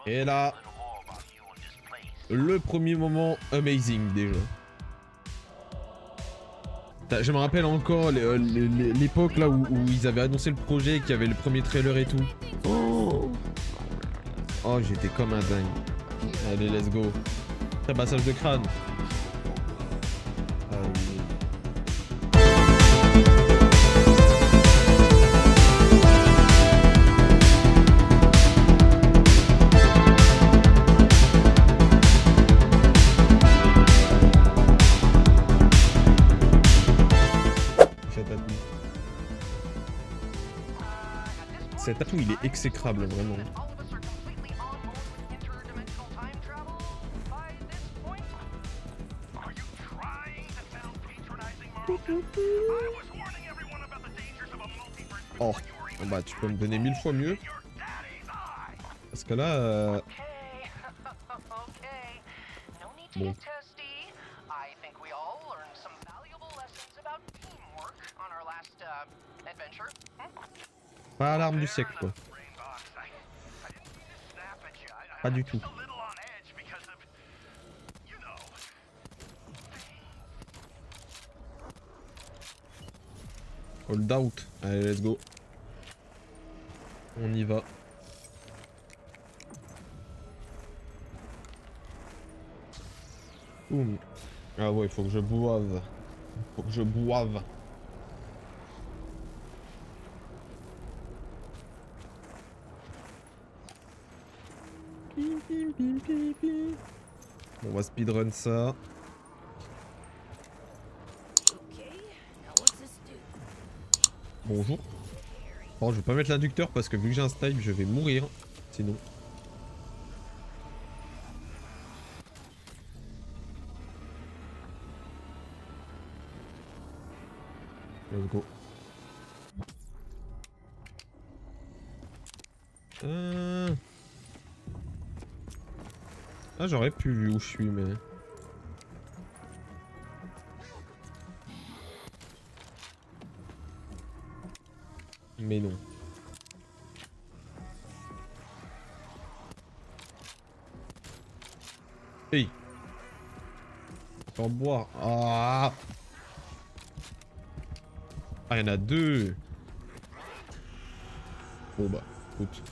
Et là, le premier moment amazing déjà. Je me rappelle encore l'époque là où ils avaient annoncé le projet, qu'il y avait le premier trailer et tout. Oh, oh j'étais comme un dingue. Allez, let's go. Tabassage de crâne. Cet atout il est exécrable vraiment. Oh, bah tu peux me donner 1000 fois mieux. Parce que là... Bon. Pas l'arme du siècle quoi. Pas du tout. Hold out. Allez, let's go. On y va. Boum. Ah ouais, faut que je boive. Faut que je boive. Bon, on va speedrun ça. Bonjour. Oh, je vais pas mettre l'inducteur parce que vu que j'ai un snipe, je vais mourir. Sinon. Let's go. Ah, j'aurais pu vu où je suis, mais... Mais non. Hey. Faut boire. Ah. Ah, il y en a deux. Bon bah, écoute.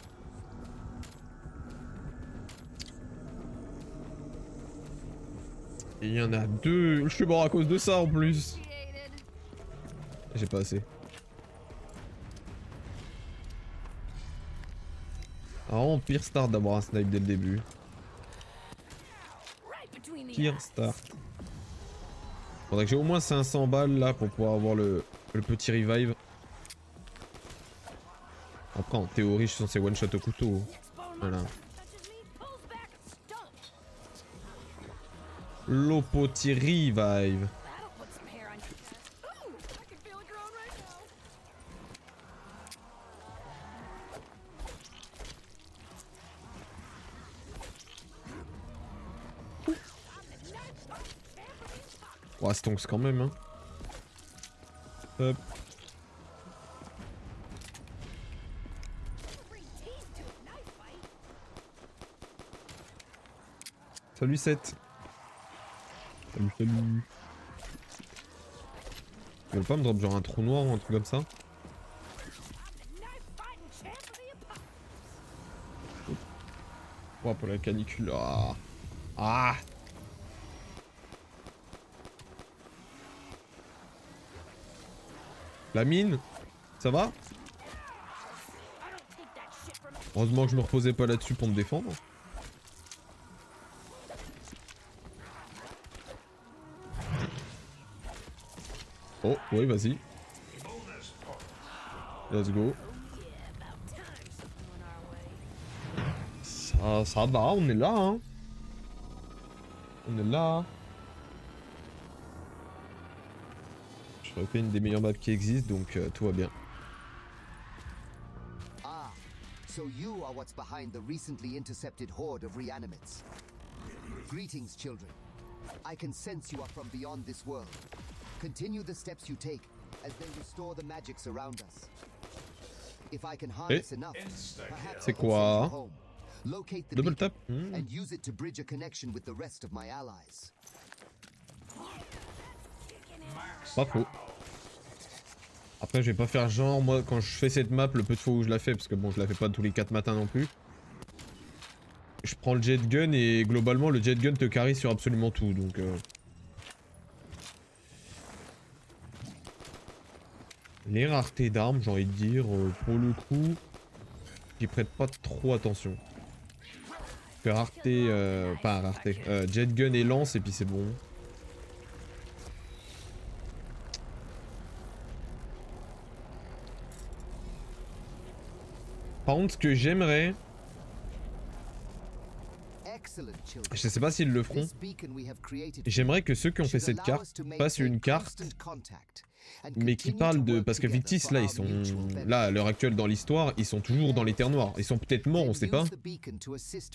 Il y en a deux. Je suis mort à cause de ça en plus. J'ai pas assez. Ah, pire start d'avoir un snipe dès le début. Pire start. Faudrait que j'ai au moins 500 balles là pour pouvoir avoir le petit revive. Après en théorie je suis censé one shot au couteau. Voilà. Le petit revive. Oh, stonks quand même hein. Hop. Salut 7. Salut, salut. Tu veux pas me drop genre un trou noir ou un truc comme ça? Oh, pour la canicule. Ah. Ah. La mine? Ça va? Heureusement que je me reposais pas là-dessus pour me défendre. Oh, oui, vas-y. Let's go. Ça va, on est là, hein. On est là. Je refais une des meilleures maps qui existent, donc tout va bien. Ah, so you are what's behind the recently intercepted horde of reanimates. Greetings, children. I can sense you are from beyond this world. Continue the steps you take as they restore the magics around us. If I can harness enough, perhaps C'est quoi? Locate the Double beacon tap. and use it to bridge a connection with the rest of my allies. Pas faux. Après, je vais pas faire genre, moi, quand je fais cette map, le peu de fois où je la fais, parce que bon, je la fais pas tous les 4 matins non plus. Je prends le jet gun et globalement, le jet gun te carry sur absolument tout, donc... Les raretés d'armes, j'ai envie de dire, pour le coup, j'y prête pas trop attention. Que rareté, pas rareté, jet gun et lance et puis c'est bon. Par contre, ce que j'aimerais, je sais pas s'ils le feront, j'aimerais que ceux qui ont fait cette carte fassent une carte, mais qui parle de... Parce que Victis, là, ils sont... Là, à l'heure actuelle dans l'histoire, ils sont toujours dans les terres noires. Ils sont peut-être morts, on sait pas.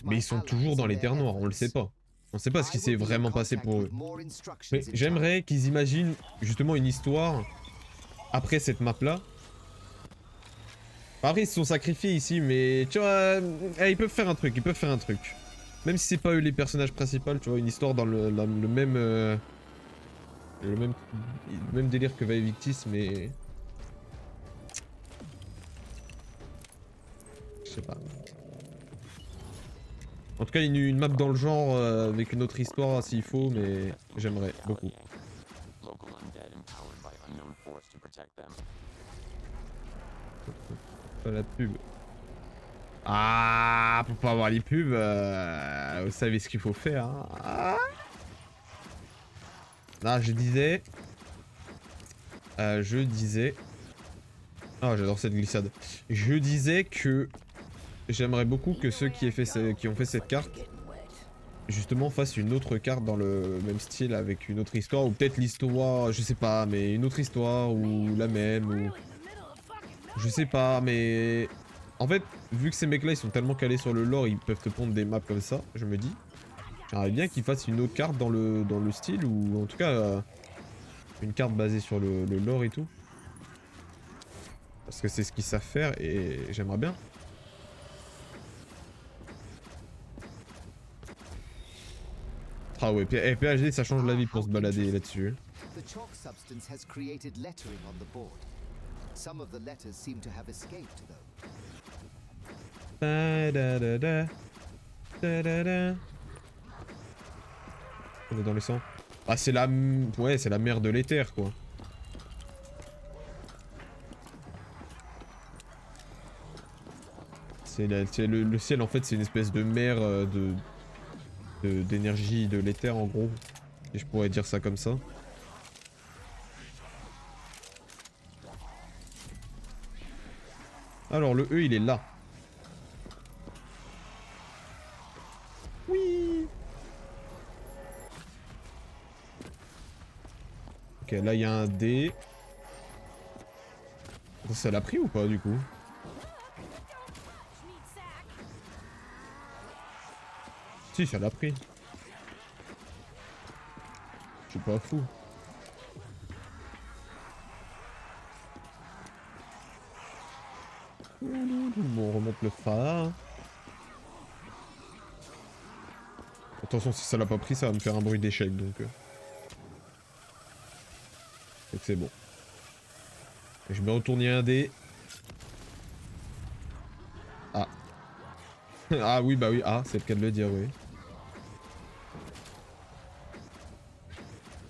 Mais ils sont toujours dans les terres noires, on le sait pas. On sait pas ce qui s'est vraiment passé pour eux. Mais j'aimerais qu'ils imaginent justement une histoire après cette map-là. Après, ils se sont sacrifiés ici, mais tu vois, ils peuvent faire un truc, ils peuvent faire un truc. Même si c'est pas eux les personnages principaux, tu vois, une histoire dans le même... le même délire que Victis, mais... Je sais pas. En tout cas, une map dans le genre, avec une autre histoire s'il faut, mais j'aimerais beaucoup. Pas la pub. Ah, pour pas avoir les pubs, vous savez ce qu'il faut faire. Hein. Ah. Non, je disais... Ah, j'adore cette glissade. Je disais que j'aimerais beaucoup que ceux qui ont fait cette carte, justement, fassent une autre carte dans le même style avec une autre histoire, ou peut-être l'histoire, je sais pas, mais une autre histoire, ou la même, ou... Je sais pas, mais... En fait, vu que ces mecs-là, ils sont tellement calés sur le lore, ils peuvent te pondre des maps comme ça, je me dis. J'aimerais bien qu'ils fassent une autre carte dans le style, ou en tout cas... une carte basée sur le lore et tout. Parce que c'est ce qu'ils savent faire et j'aimerais bien. Ah ouais, PHD ça change la vie pour se balader là-dessus. On est dans le sang. Ah c'est la... Ouais, c'est la mer de l'éther quoi. C'est le ciel en fait c'est une espèce de mer d'énergie de l'éther en gros. Et je pourrais dire ça comme ça. Alors le E il est là. Oui. Ok là il y a un D. Ça l'a pris ou pas du coup? Si, ça l'a pris. Je suis pas fou. Bon, on remonte le phare. Attention, si ça l'a pas pris, ça va me faire un bruit d'échec, donc c'est bon. Et je me retourne un dé. Ah. Ah oui, bah oui, ah, c'est le cas de le dire, oui.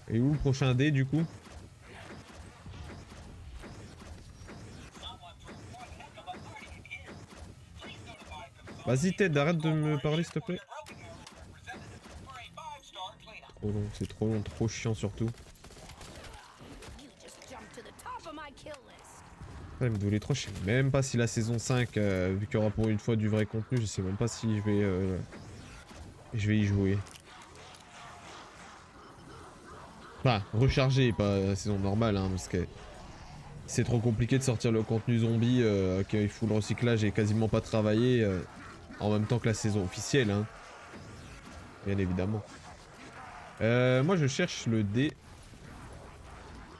Et où le prochain dé, du coup? Vas-y, Ted, arrête de me parler, s'il te plaît. Trop long, c'est trop long, trop chiant surtout. MW3, je sais même pas si la saison 5, vu qu'il y aura pour une fois du vrai contenu, je sais même pas si je vais y jouer. Enfin, recharger, pas la saison normale, hein, parce que c'est trop compliqué de sortir le contenu zombie, qu'il faut le recyclage et quasiment pas travailler, en même temps que la saison officielle, hein. Bien évidemment. Moi je cherche le D,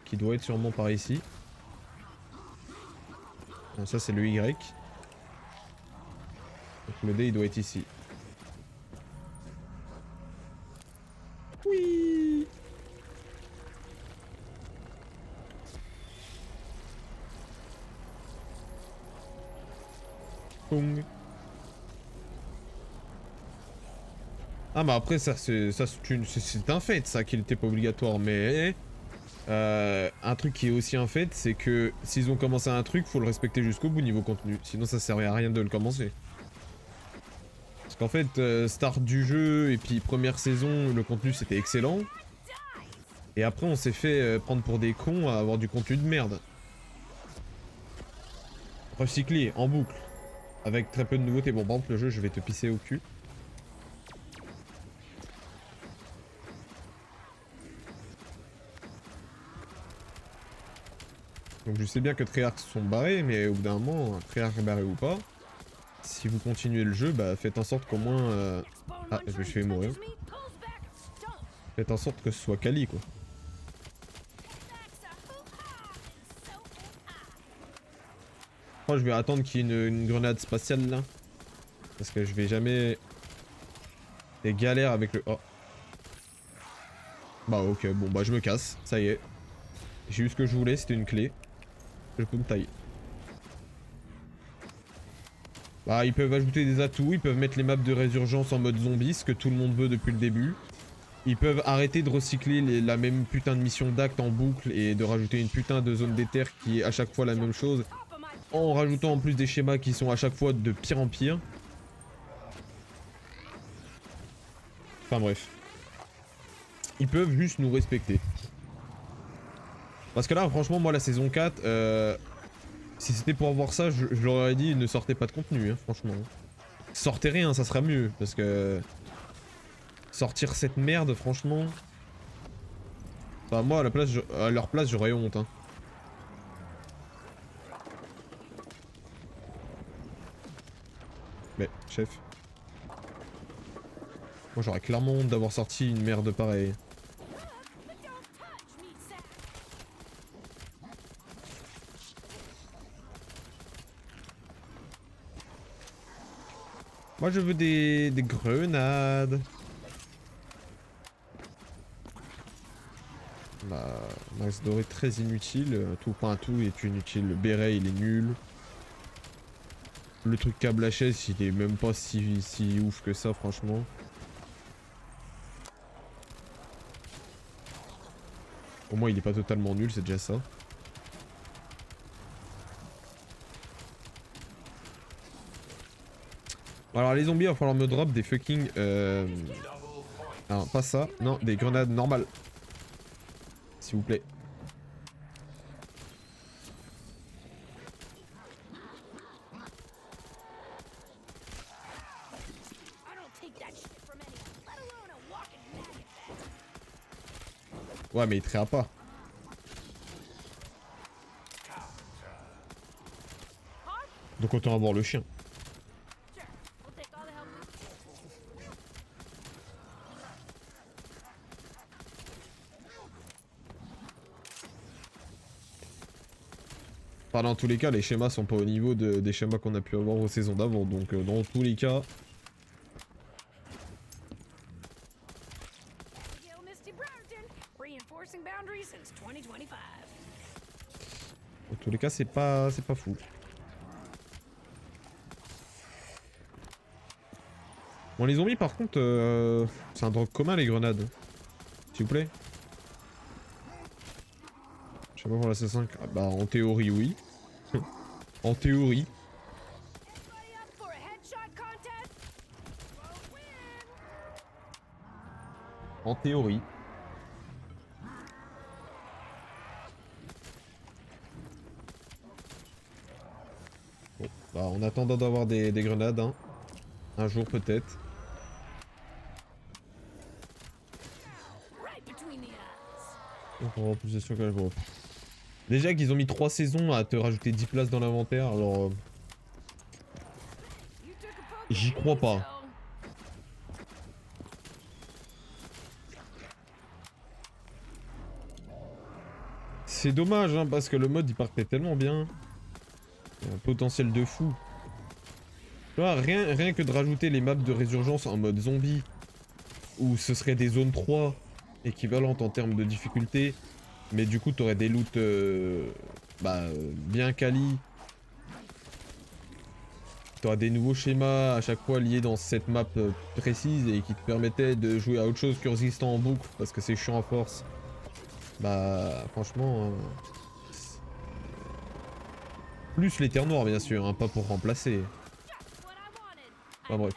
qui doit être sûrement par ici. Non, ça c'est le Y. Donc le D il doit être ici. Ah mais après c'est un fait ça qu'il n'était pas obligatoire, mais un truc qui est aussi un fait, c'est que s'ils ont commencé un truc, faut le respecter jusqu'au bout niveau contenu, sinon ça servait à rien de le commencer. Parce qu'en fait, start du jeu et puis première saison, le contenu c'était excellent. Et après on s'est fait prendre pour des cons à avoir du contenu de merde. Recyclé, en boucle, avec très peu de nouveautés. Bon par exemple le jeu je vais te pisser au cul. Donc je sais bien que Treyarch sont barrés, mais au bout d'un moment, Treyarch barré ou pas, si vous continuez le jeu, bah faites en sorte qu'au moins... Ah, je vais faire mourir. Faites en sorte que ce soit quali, quoi. Moi, je vais attendre qu'il y ait une grenade spatiale, là. Parce que je vais jamais... Des galères avec le... Oh. Bah ok, bon bah je me casse, ça y est. J'ai eu ce que je voulais, c'était une clé. Je peux me tailler. Bah ils peuvent ajouter des atouts, ils peuvent mettre les maps de résurgence en mode zombie, ce que tout le monde veut depuis le début. Ils peuvent arrêter de recycler la même putain de mission d'acte en boucle et de rajouter une putain de zone d'éther qui est à chaque fois la même chose. En rajoutant en plus des schémas qui sont à chaque fois de pire en pire. Enfin bref. Ils peuvent juste nous respecter. Parce que là franchement moi la saison 4, si c'était pour avoir ça, je leur aurais dit ne sortez pas de contenu, hein, franchement. Sortez rien, ça sera mieux, parce que... Sortir cette merde, franchement... Enfin, moi, à leur place, j'aurais honte, hein. Mais, chef... Moi, j'aurais clairement honte d'avoir sorti une merde pareille. Moi, je veux des grenades. Bah, max doré très inutile. Tout, enfin, tout est inutile. Le béret, il est nul. Le truc câble à chaise, il est même pas si ouf que ça, franchement. Au moins, il est pas totalement nul, c'est déjà ça. Alors, les zombies, il va falloir me drop des fucking... Non, pas ça. Non, des grenades normales. S'il vous plaît. Ouais, mais il traiera pas. Donc autant avoir le chien. Enfin, dans tous les cas, les schémas sont pas au niveau des schémas qu'on a pu avoir aux saisons d'avant. Donc dans tous les cas... Dans tous les cas, c'est pas fou. Bon, les zombies, par contre, c'est un drogue commun, les grenades. S'il vous plaît. Je sais pas pour l'assassin. Ah, bah, en théorie, oui. En théorie. En théorie. Bon, bah, en attendant d'avoir des grenades, hein. Un jour peut-être. On va plus sûr que je vois. Déjà qu'ils ont mis 3 saisons à te rajouter 10 places dans l'inventaire, alors... J'y crois pas. C'est dommage, hein, parce que le mode il partait tellement bien. Il y a un potentiel de fou. Tu vois, rien que de rajouter les maps de résurgence en mode zombie, où ce serait des zones 3 équivalentes en termes de difficulté, mais du coup t'aurais des loots bien quali. t'auras des nouveaux schémas à chaque fois liés dans cette map précise et qui te permettaient de jouer à autre chose que résistant en boucle parce que c'est chiant à force. Bah franchement... plus les terres noires bien sûr, hein, pas pour remplacer. Enfin bref.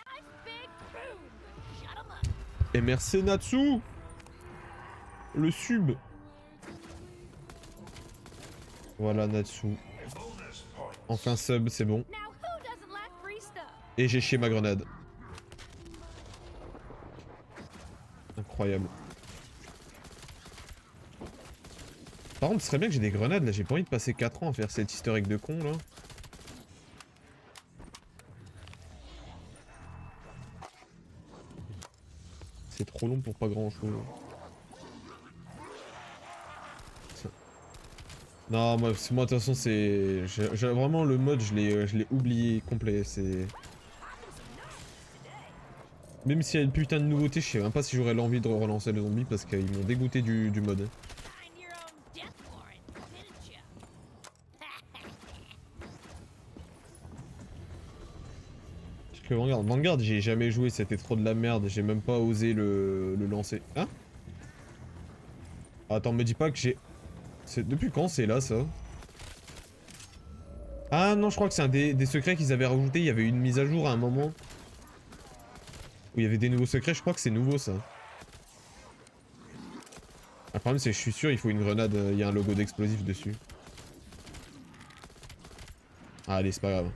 Et merci Natsu, le sub. Voilà Natsu. Enfin sub, c'est bon. Et j'ai chié ma grenade. Incroyable. Par contre, ce serait bien que j'ai des grenades là, j'ai pas envie de passer 4 ans à faire cet easter egg de con là. C'est trop long pour pas grand chose. Non, moi de toute façon c'est... Vraiment le mode je l'ai oublié complet, c'est... Même s'il y a une putain de nouveauté, je sais même pas si j'aurais l'envie de relancer les zombies parce qu'ils m'ont dégoûté du mode. Parce que Vanguard j'ai jamais joué, c'était trop de la merde, j'ai même pas osé le lancer. Hein? Attends, me dis pas que j'ai... Depuis quand c'est là ça? Ah non, je crois que c'est un des secrets qu'ils avaient rajouté, il y avait une mise à jour à un moment. Où il y avait des nouveaux secrets, je crois que c'est nouveau ça. Le problème c'est que je suis sûr il faut une grenade, il y a un logo d'explosif dessus. Ah, allez, c'est pas grave.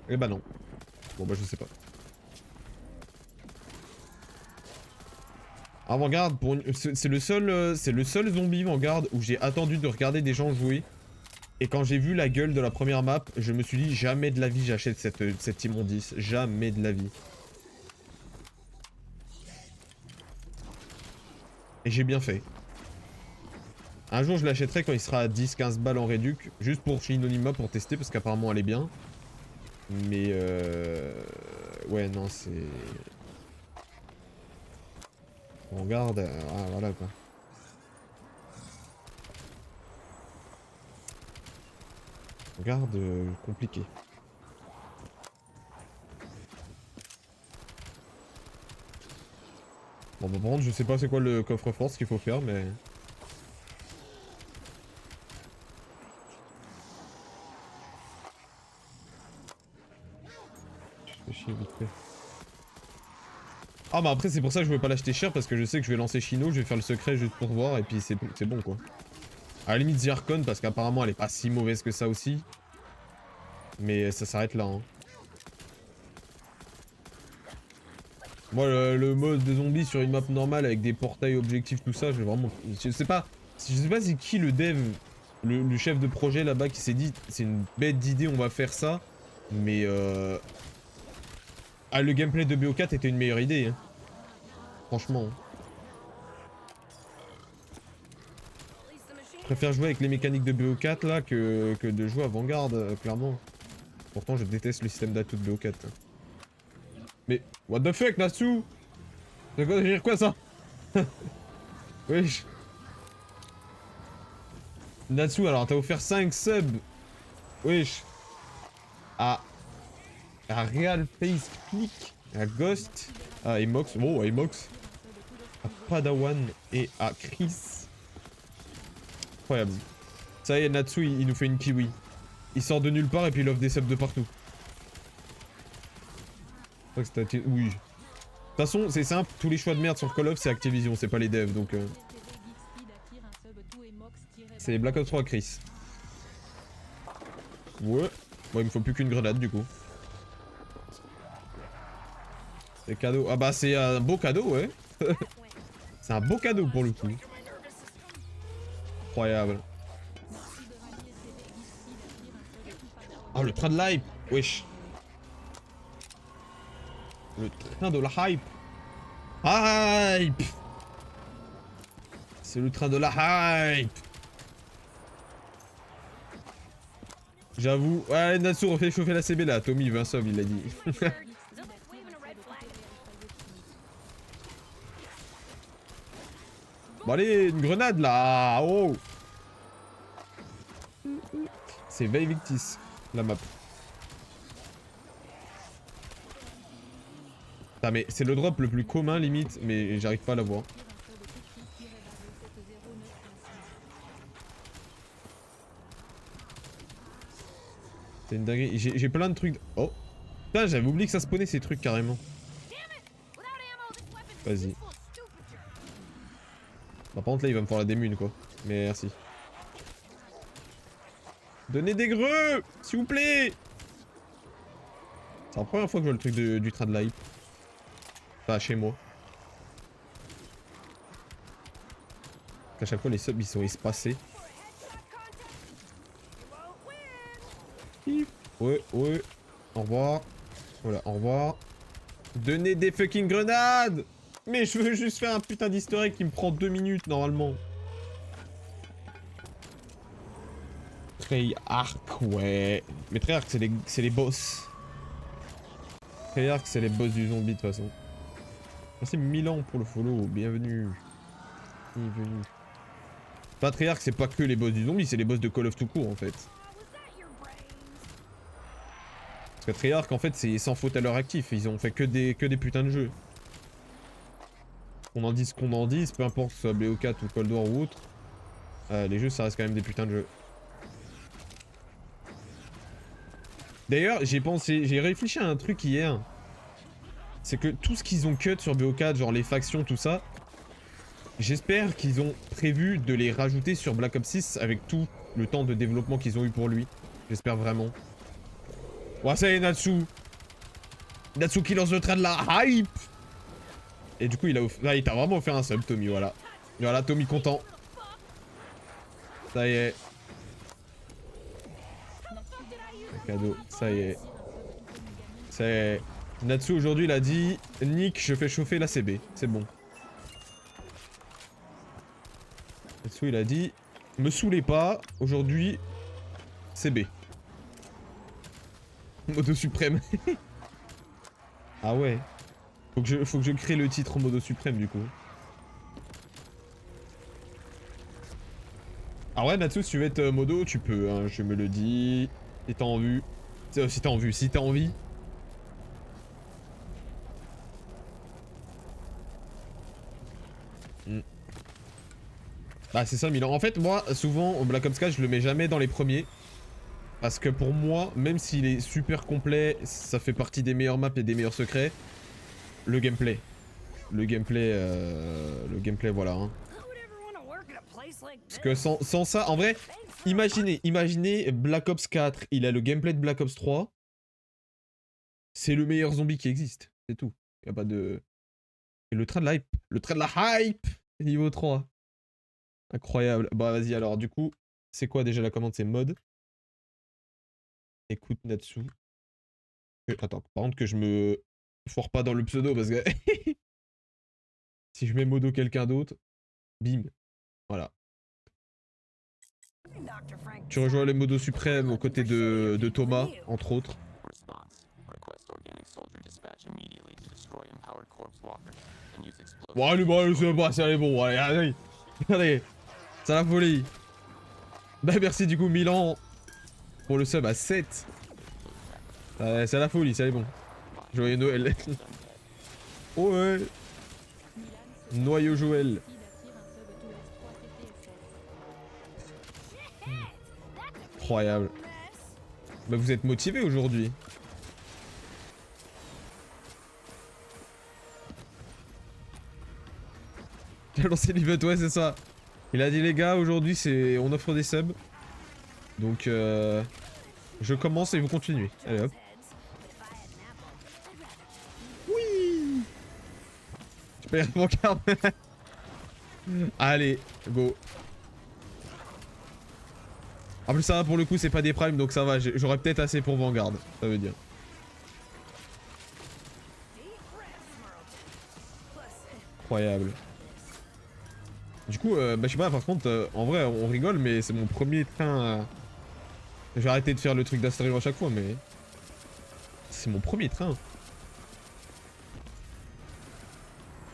Eh bah non. Bon bah je sais pas. Ah Vanguard, c'est le seul zombie Vanguard où j'ai attendu de regarder des gens jouer. Et quand j'ai vu la gueule de la première map, je me suis dit jamais de la vie j'achète cette immondice. Jamais de la vie. Et j'ai bien fait. Un jour je l'achèterai quand il sera à 10-15 balles en réduc. Juste pour Shinonima pour tester parce qu'apparemment elle est bien. Mais ouais non c'est... Vanguard, ah, voilà quoi. Regarde, compliqué. Bon bah par contre je sais pas c'est quoi le coffre-fort ce qu'il faut faire mais... Je fais chier vite fait. Ah bah après c'est pour ça que je veux pas l'acheter cher parce que je sais que je vais lancer Shino, je vais faire le secret juste pour voir et puis c'est bon quoi. À la limite Zircon parce qu'apparemment elle est pas si mauvaise que ça aussi. Mais ça s'arrête là hein. Moi le mode de zombie sur une map normale avec des portails objectifs tout ça, je vais vraiment... Je sais pas c'est qui le dev, le chef de projet là-bas qui s'est dit c'est une bête d'idée on va faire ça. Mais ah le gameplay de BO4 était une meilleure idée hein. Franchement. Je préfère jouer avec les mécaniques de BO4 là que de jouer à Vanguard, clairement. Pourtant je déteste le système d'atout de BO4. Mais, what the fuck Natsu? Ça veut dire quoi ça? Wesh. Natsu, alors t'as offert 5 subs. Wesh. À Real Face Click. À Ghost. À Emox. Oh, à Emox. À Padawan et à Chris. Incroyable. Ça y est, Natsu, il nous fait une kiwi. Il sort de nulle part et puis il offre des subs de partout. Je crois que c'était... Oui. De toute façon, c'est simple, tous les choix de merde sur Call of, c'est Activision, c'est pas les devs, donc... C'est Black Ops 3 Chris. Ouais. Bon, il me faut plus qu'une grenade, du coup. C'est cadeau. Ah bah, c'est un beau cadeau, ouais. C'est un beau cadeau, pour le coup. Incroyable. Oh, le train de l'hype. Wesh. Le train de la hype. Hype. C'est le train de la hype. J'avoue. Ouais, Natsu refait chauffer la CB là. Tommy veut un sub, il l'a dit. Bon allez, une grenade là. Oh. C'est Veivictis, la map. Ah mais c'est le drop le plus commun limite, mais j'arrive pas à l'avoir. C'est une dinguerie. J'ai plein de trucs. Oh putain, j'avais oublié que ça spawnait ces trucs carrément. Vas-y. Bah, par contre là il va me faire la démune quoi. Mais merci. Donnez des greux, s'il vous plaît. C'est la première fois que je vois le truc du train de la hype. Enfin, chez moi. À chaque fois, les subs, ils sont espacés. Ouais, ouais. Au revoir. Voilà, au revoir. Donnez des fucking grenades. Mais je veux juste faire un putain d'easter egg qui me prend 2 minutes, normalement. Treyarch, ouais. Mais Treyarch, c'est les boss. Treyarch, c'est les boss du zombie, de toute façon. Merci Milan pour le follow, bienvenue. Bienvenue. Treyarch, c'est pas que les boss du zombie, c'est les boss de Call of tout court en fait. Parce que Treyarch en fait c'est sans faute à leur actif, ils ont fait que des putains de jeux. Qu'on en dise ce qu'on en dise, peu importe que ce soit BO4 ou Cold War ou autre, les jeux ça reste quand même des putains de jeux. D'ailleurs j'ai réfléchi à un truc hier. C'est que tout ce qu'ils ont cut sur BO4, genre les factions, tout ça, j'espère qu'ils ont prévu de les rajouter sur Black Ops 6 avec tout le temps de développement qu'ils ont eu pour lui. J'espère vraiment. Ouais, ça y est, Natsu. Natsu qui lance le train de la hype. Et du coup, il t'a vraiment offert un sub, Tommy, voilà. Voilà, Tommy content. Ça y est. Un cadeau, ça y est. Ça y est. Natsu aujourd'hui il a dit Nick je fais chauffer la CB, c'est bon. Natsu il a dit me saoulez pas, aujourd'hui CB. Modo suprême. Ah ouais. Faut que je crée le titre Modo suprême du coup. Ah ouais Natsu si tu veux être modo tu peux, hein, je me le dis. Si t'as envie. Si t'as envie, si t'as envie. Bah c'est ça Milan. En fait moi souvent au Black Ops 4 je le mets jamais dans les premiers. Parce que pour moi, même s'il est super complet, ça fait partie des meilleures maps et des meilleurs secrets. Le gameplay. Le gameplay voilà. Hein. Parce que sans ça, en vrai, imaginez Black Ops 4, il a le gameplay de Black Ops 3. C'est le meilleur zombie qui existe. C'est tout. Y a pas de... Et le train de la hype. Le train de la hype niveau 3. Incroyable. Bah vas-y alors du coup, c'est quoi déjà la commande? C'est mode. Écoute Natsu. Attends, par contre que je me foire pas dans le pseudo parce que... si je mets modo quelqu'un d'autre, bim. Voilà. Tu rejoins les modos suprêmes aux côtés de Thomas, entre autres. Bon allez, c'est bon, allez. Allez, c'est la folie. Bah merci du coup Milan pour le sub à 7. C'est la folie, c'est bon. Joyeux Noël. Oh ouais. Noyau Joël. Incroyable. Bah vous êtes motivé aujourd'hui. Il a lancé l'event, ouais c'est ça. Il a dit les gars aujourd'hui c'est on offre des subs. Donc je commence et vous continuez. Allez hop. Oui. Je peux y aller mon carte. Allez, go. En plus ça va pour le coup c'est pas des primes donc ça va, j'aurais peut-être assez pour Vanguard, ça veut dire. Incroyable. Du coup, bah je sais pas par contre, en vrai on rigole mais c'est mon premier train... Je vais arrêter de faire le truc d'Asterio à chaque fois mais... C'est mon premier train.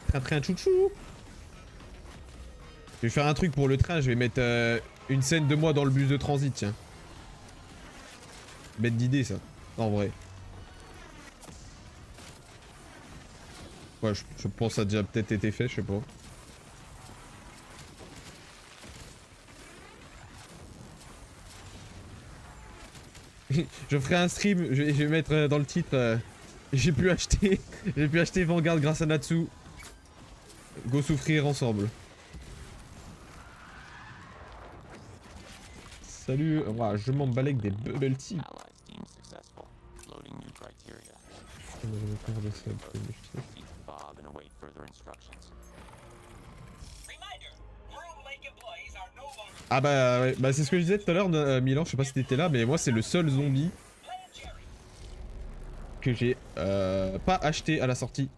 Train chouchou. Je vais faire un truc pour le train, je vais mettre une scène de moi dans le bus de transit, tiens. Bête d'idée ça, en vrai. Ouais, je pense que ça a déjà peut-être été fait, je sais pas. Je ferai un stream, je vais mettre dans le titre. J'ai pu acheter Vanguard grâce à Natsu. Go souffrir ensemble. Salut, ouais, je m'en balèque des bubble tea. Ah bah ouais, bah c'est ce que je disais tout à l'heure, Milan, je sais pas si t'étais là, mais moi c'est le seul zombie que j'ai pas acheté à la sortie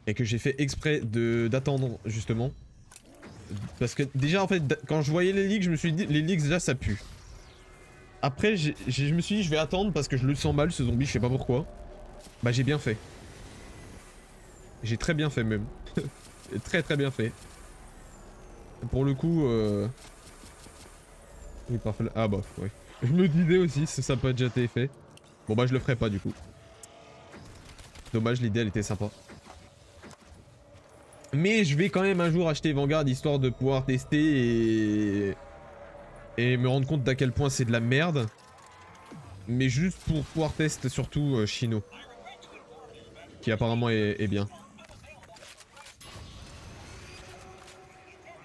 et que j'ai fait exprès d'attendre justement. Parce que déjà en fait, quand je voyais les leaks, je me suis dit, les leaks déjà ça pue. Après je me suis dit je vais attendre parce que je le sens mal ce zombie, je sais pas pourquoi. Bah j'ai bien fait. J'ai très bien fait même. Très bien fait. Pour le coup oui, parfait. Ah bah, ouais. Je me disais aussi, ça n'a pas déjà été fait. Bon bah je le ferai pas du coup. Dommage, l'idée elle était sympa. Mais je vais quand même un jour acheter Vanguard histoire de pouvoir tester et me rendre compte d'à quel point c'est de la merde. Mais juste pour pouvoir tester surtout Shino. Qui apparemment est bien.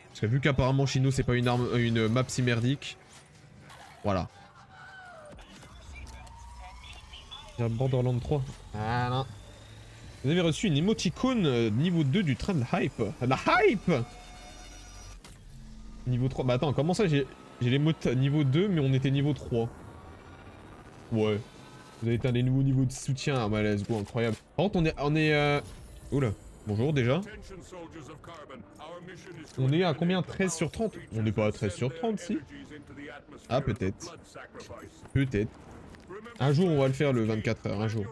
Parce que vu qu'apparemment Shino c'est pas une map si merdique. Voilà. Il y a Borderlands 3. Ah non. Vous avez reçu une emoticône niveau 2 du train de la hype. La hype! Niveau 3. Bah attends, comment ça j'ai l'émote niveau 2 mais on était niveau 3? Ouais. Vous avez été des nouveaux niveaux de soutien. Ah bah let's go, incroyable. Par contre on est Oula. Bonjour déjà. On est à combien? 13 sur 30? On n'est pas à 13 sur 30 si? Ah peut-être. Peut-être. Un jour on va le faire le 24 heures, un jour.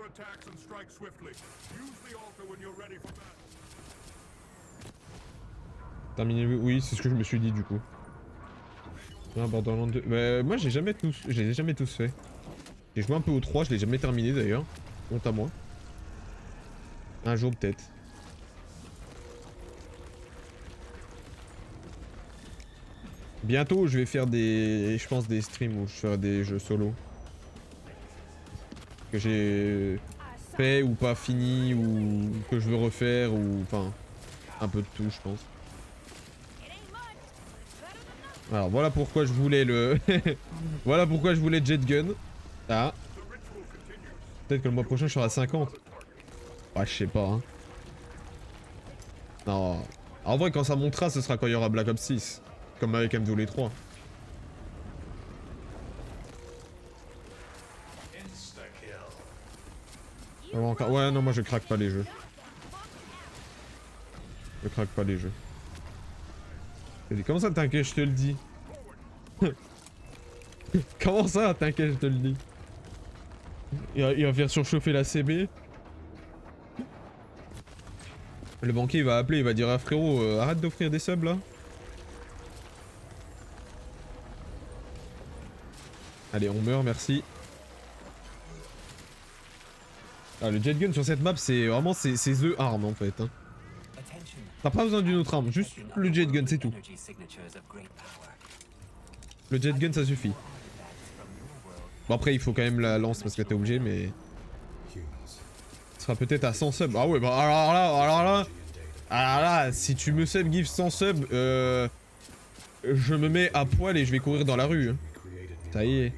Terminé, oui, c'est ce que je me suis dit du coup. Ah, Borderlands 2. Mais moi j'ai jamais tous fait. J'ai joué un peu au 3, je l'ai jamais terminé d'ailleurs. Honte à moi. Un jour peut-être. Bientôt je vais faire je pense des streams où je ferai des jeux solo. Que j'ai fait ou pas fini ou que je veux refaire ou enfin un peu de tout je pense. Alors voilà pourquoi je voulais le voilà pourquoi je voulais Jet Gun. Ah. Peut-être que le mois prochain je serai à 50. Ah je sais pas hein. Non. En vrai quand ça montera ce sera quand il y aura Black Ops 6. Comme avec MW 3. Ouais non moi je craque pas les jeux. Je craque pas les jeux. Comment ça t'inquiète je te le dis. Comment ça t'inquiète je te le dis. Il va faire surchauffer la CB. Le banquier il va appeler, il va dire ah frérot arrête d'offrir des subs là. Allez on meurt merci. Ah le jet gun sur cette map c'est vraiment c'est the arm en fait hein. T'as pas besoin d'une autre arme, juste le jet gun c'est tout. Le jet gun ça suffit. Bon après il faut quand même la lance parce que t'es obligé mais... Ce sera peut-être à 100 subs. Ah ouais bah alors là, si tu me sub give 100 subs, je me mets à poil et je vais courir dans la rue. Hein. Ça y est.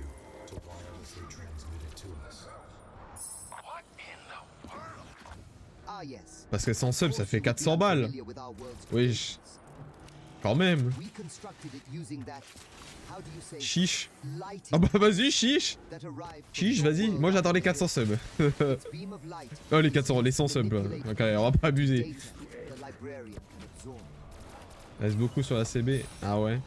Parce que 100 subs ça fait 400 balles. Oui. Quand même. Chiche. Ah bah vas-y, chiche. Chiche, vas-y. Moi j'attends les 400 subs. Oh les 400, les 100 subs. Ok, on va pas abuser. Reste beaucoup sur la CB. Ah ouais.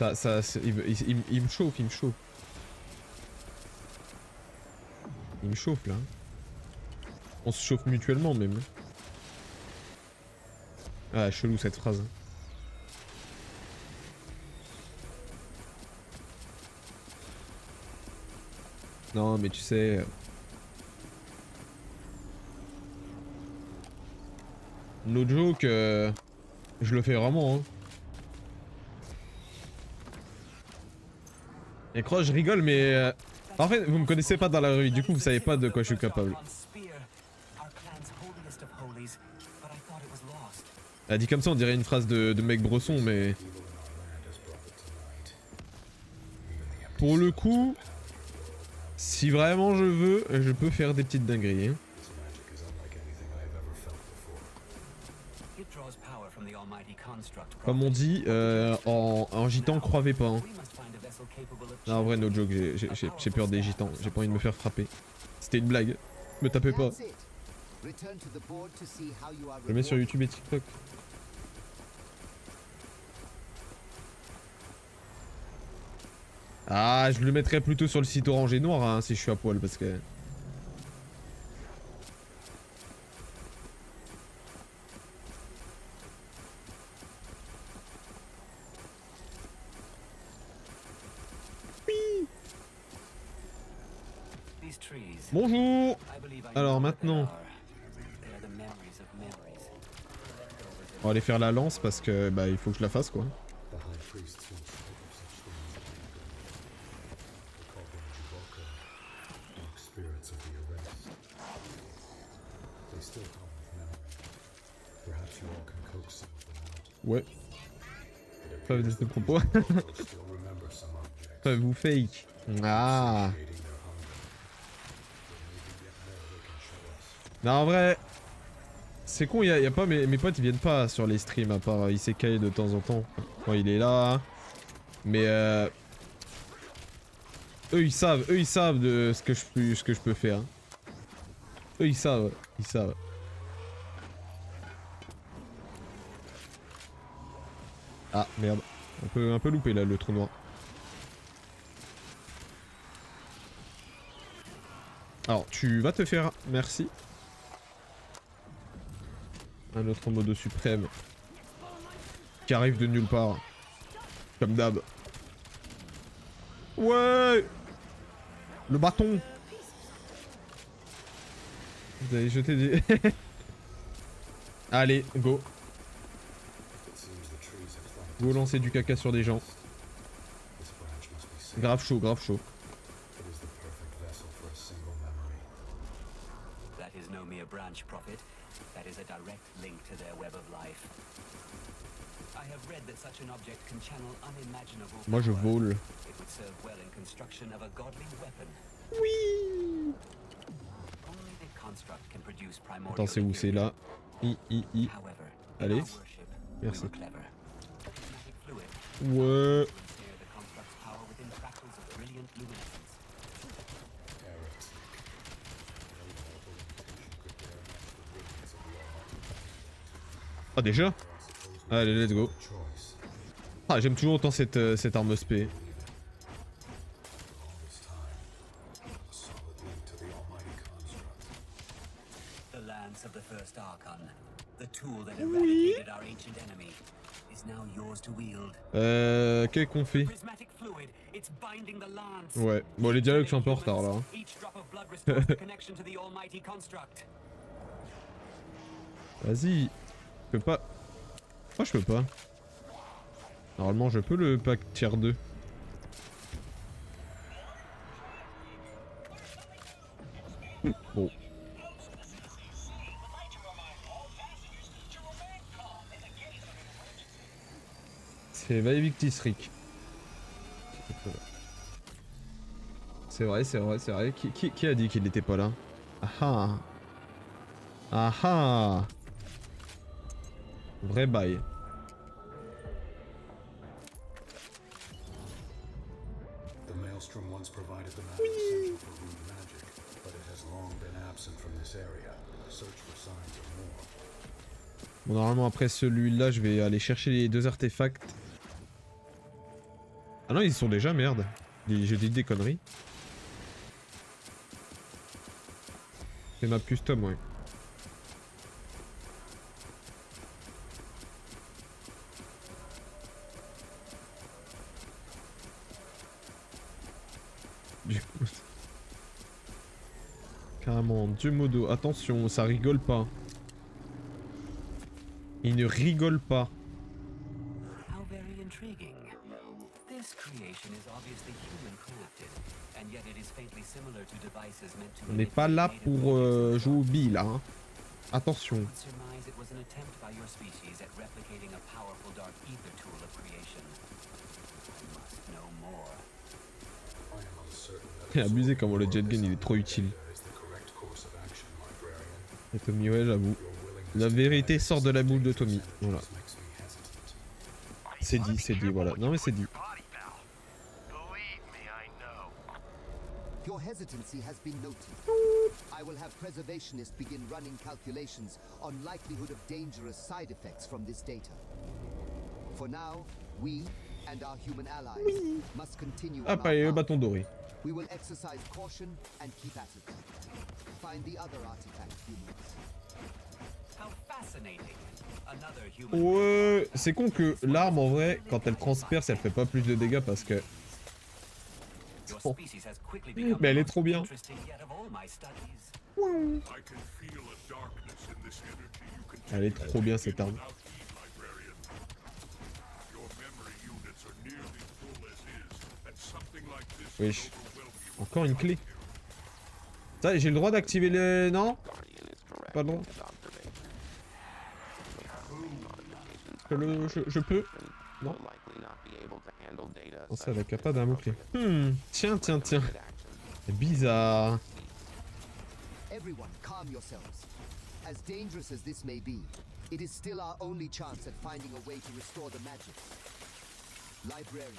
Il me chauffe, il me chauffe. Il me chauffe là. On se chauffe mutuellement même. Ah chelou cette phrase. Non, mais tu sais... No joke, je le fais vraiment, hein. Et crois, je rigole, mais... En fait, vous me connaissez pas dans la rue, du coup, vous savez pas de quoi je suis capable. Elle dit comme ça, on dirait une phrase de mec bresson, mais... Pour le coup... Si vraiment je veux, je peux faire des petites dingueries, hein. Comme on dit, en gitan, croivez pas, hein. Non, en vrai, no joke, j'ai peur des gitans, j'ai pas envie de me faire frapper. C'était une blague, me tapez pas. Je le mets sur YouTube et TikTok. Ah, je le mettrais plutôt sur le site orange et noir, hein, si je suis à poil, parce que... Bonjour. Alors maintenant... On va aller faire la lance parce que bah il faut que je la fasse quoi. Ouais. Pas de ce propos. Pas vous fake. Ah. Non en vrai, c'est con, y a pas mes potes ils viennent pas sur les streams à part Isekai de temps en temps. Quand il est là. Mais eux ils savent de ce que je peux faire. Eux ils savent. Ah merde, un peu loupé là le trou noir. Alors tu vas te faire, merci. Un autre modo suprême qui arrive de nulle part, comme d'hab. Ouais, le bâton. Vous allez jeter des... Allez, go. Go lancer du caca sur des gens. Grave chaud, grave chaud. Moi je vole. Oui. Attends, c'est où? C'est là. Allez. Merci. Ouais. Ah déjà? Allez, let's go. Ah, j'aime toujours autant cette arme spé. Oui. Qu'est-ce qu'on fait? Ouais, bon les dialogues sont un peu en retard là. Vas-y. Je peux pas... Pourquoi je peux pas? Normalement je peux le pack tier 2. Bon. C'est Vaevictis Rick. C'est vrai. Qui a dit qu'il n'était pas là? Ah ah. Ah. Vrai bail. Oui. Bon, normalement après celui-là, je vais aller chercher les deux artefacts. Ah non, ils sont déjà, merde. J'ai dit des conneries. C'est map custom, ouais. Carrément, Dieu modo. Attention, ça rigole pas. Il ne rigole pas. How very intriguing. This creation is obviously human crafted, and yet it is faintly similar to devices meant to On n'est pas là pour jouer aux billes là. Hein. Attention. I would surmise it was an attempt by your species at replicating a powerful dark ether tool of creation. I must know more. Abusé comment le jet gun il est trop utile. Et Tommy, ouais, j'avoue. La vérité sort de la bouche de Tommy. Voilà. C'est dit, voilà. Non mais c'est dit. Your hesitancy has been noted. I will have preservationists begin running calculations on likelihood of dangerous side effects from this data. For now, we and our human allies must continue on Hop, allez, le our path. bâton doré. We will exercise caution and keep at it. Find the other artifact humans. How fascinating. Another human. Ouais, c'est con que l'arme en vrai, quand elle transperce, elle fait pas plus de dégâts parce que. Your Oh. species has quickly become Mais elle est the most trop bien. interesting yet of all my studies. I can feel a darkness in this energy you continue Elle est trop bien cette arme. without heed, librarian. Your memory units are nearly full as is, and something like this will Wesh. overwhelm you. Encore une clé. Ça, j'ai le droit d'activer les. Non? Pas le droit. Je peux. Non. Oh, ça, elle est capable d'un mot-clé. Tiens. C'est bizarre. Everyone, calm yourselves. As dangerous as this may be, it is still our only chance at finding a way to restore the magic. Librarian,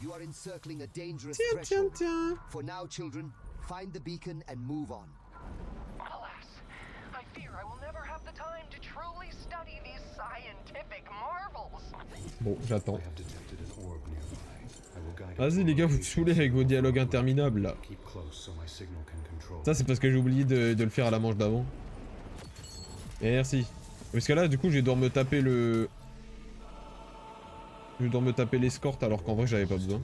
you are encircling a dangerous threshold. Tiens. For now, children, find the beacon and move on. Alas, I fear I will never have the time to truly study these scientific marvels. Bon, j'attends. Vas-y les gars, vous me saoulez avec vos dialogues interminables là. Ça c'est parce que j'ai oublié de le faire à la manche d'avant. Merci. Parce que là du coup je vais devoir me taper le... Je vais devoir me taper l'escorte alors qu'en vrai j'avais pas besoin.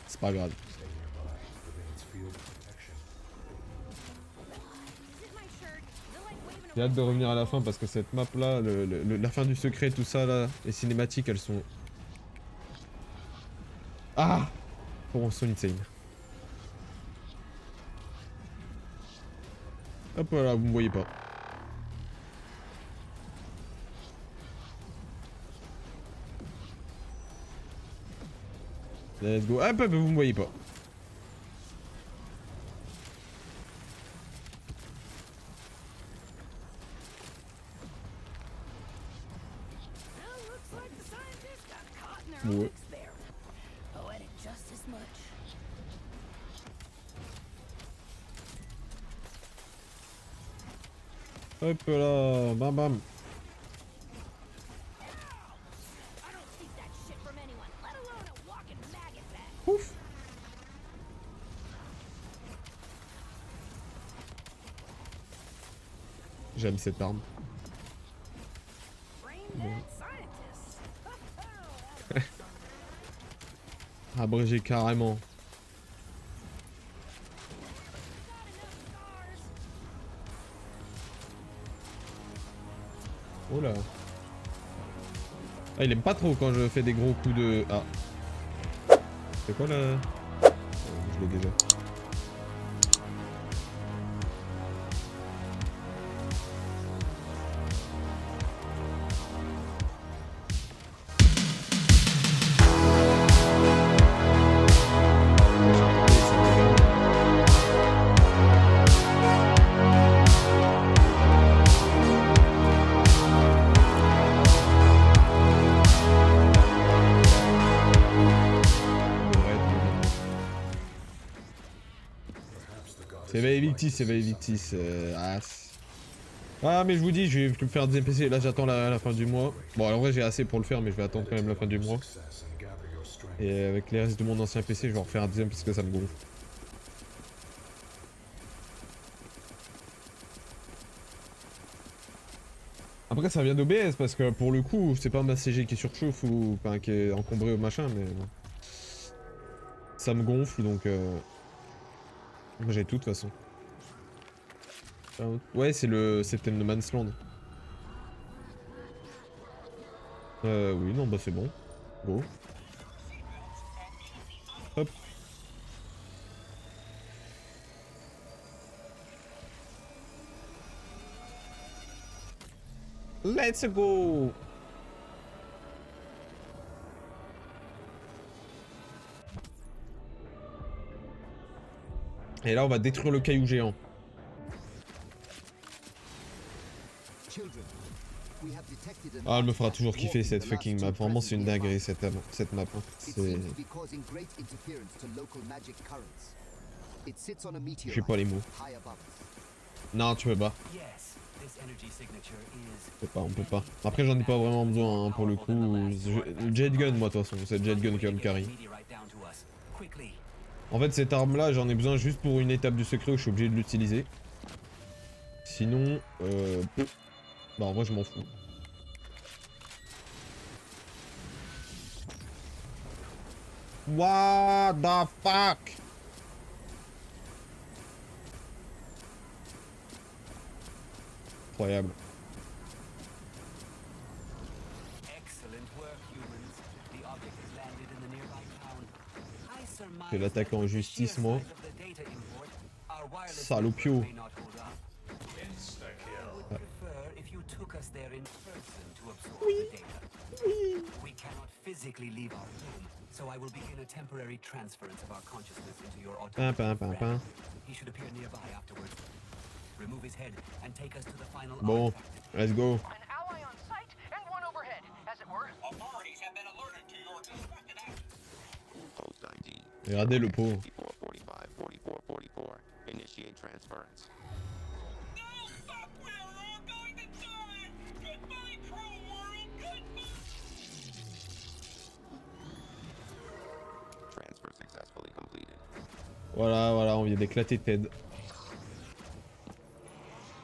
C'est pas grave. J'ai hâte de revenir à la fin parce que cette map là, la fin du secret, tout ça là, les cinématiques elles sont... Ah! Bon, sont insane. Hop là, vous me voyez pas. Let's go. Hop, vous me voyez pas. Well, looks like the scientists got caught in their Ouais. own mix there. Poetic just as much. Hop là, bam bam. I don't seek that shit from anyone, let alone a walking maggot bag. Ouf. J'aime cette arme. Brain dead scientists. That was fun. Abrégé carrément. Got enough stars. Oh là. Ah, il aime pas trop quand je fais des gros coups de... Ah. C'est quoi là? Je l'ai déjà. C'est Victis, c'est Victis. Ah mais je vous dis, je vais me faire un deuxième PC. Là j'attends la fin du mois. Bon en vrai j'ai assez pour le faire mais je vais attendre quand même la fin du mois. Et avec les restes de mon ancien PC je vais en refaire un deuxième parce que ça me gonfle. Après ça vient d'OBS parce que pour le coup c'est pas ma CG qui surchauffe ou enfin, qui est encombrée au machin mais... Ça me gonfle donc... Moi j'ai tout de toute façon. Ouais, c'est le Septem No Man's Land. Oui, non, bah c'est bon. Go. Hop. Let's go! Et là, on va détruire le caillou géant. Children, we have detected an Ah, elle me fera artifact toujours kiffer dwarfing cette the fucking last map. two Vraiment, c'est une presently dinguerie found. cette map. Hein. It C'est... seems to be causing great interference to local magic currents. It sits on a meteorite J'ai pas les mots. high above us. Non, tu peux pas. Yes, this energy signature is On peut pas. Après, j'en ai pas vraiment besoin hein, pour le coup. Jet gun, moi, de toute façon. C'est jet gun qui va me carry. En fait, cette arme-là, j'en ai besoin juste pour une étape du secret où je suis obligé de l'utiliser. Sinon, bah, en vrai, je m'en fous. What the fuck? Incroyable. Je vais l'attaquer en justice, moi. Salopio. We cannot physically leave our room, so I will begin a temporary transference of our consciousness into your automatic friend. He should appear nearby afterwards. Remove his head and take us to the final Bon, artifact. let's go. An ally on site and one overhead, as it were. Authorities have been alerted to your suspected actions. Post ID. Regardez le pauvre. 4445 4444. Initiate transference. No, fuck, we're all going to die! Goodbye, cruel world, goodbye! Transfer successfully completed. Voilà, on vient d'éclater Ted.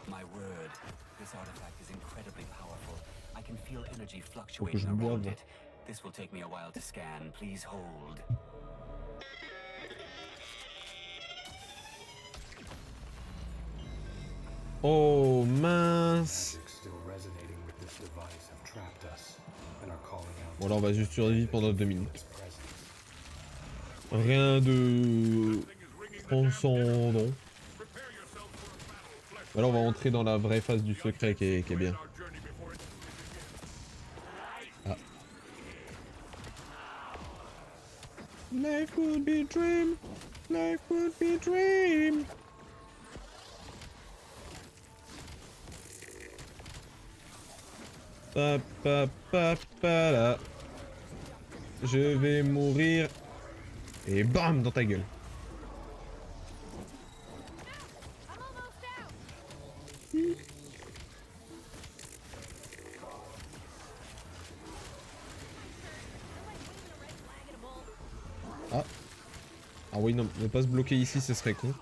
My word, this artifact is incredibly powerful. I can feel energy Faut que fluctuating je around boive. it. This will take me a while to scan. Please hold. Oh mince. Still resonating with this device have trapped us and are calling out Bon là on va juste survivre pendant 2 minutes. its presence. Rien de transcendant. Voilà, on va entrer dans la vraie phase du secret qui est bien. Ah. Life would be a dream. Life would be a dream. Pa pa pa pa là. Je vais mourir. Et bam dans ta gueule. Ah. Ah oui non, ne pas se bloquer ici, ce serait con.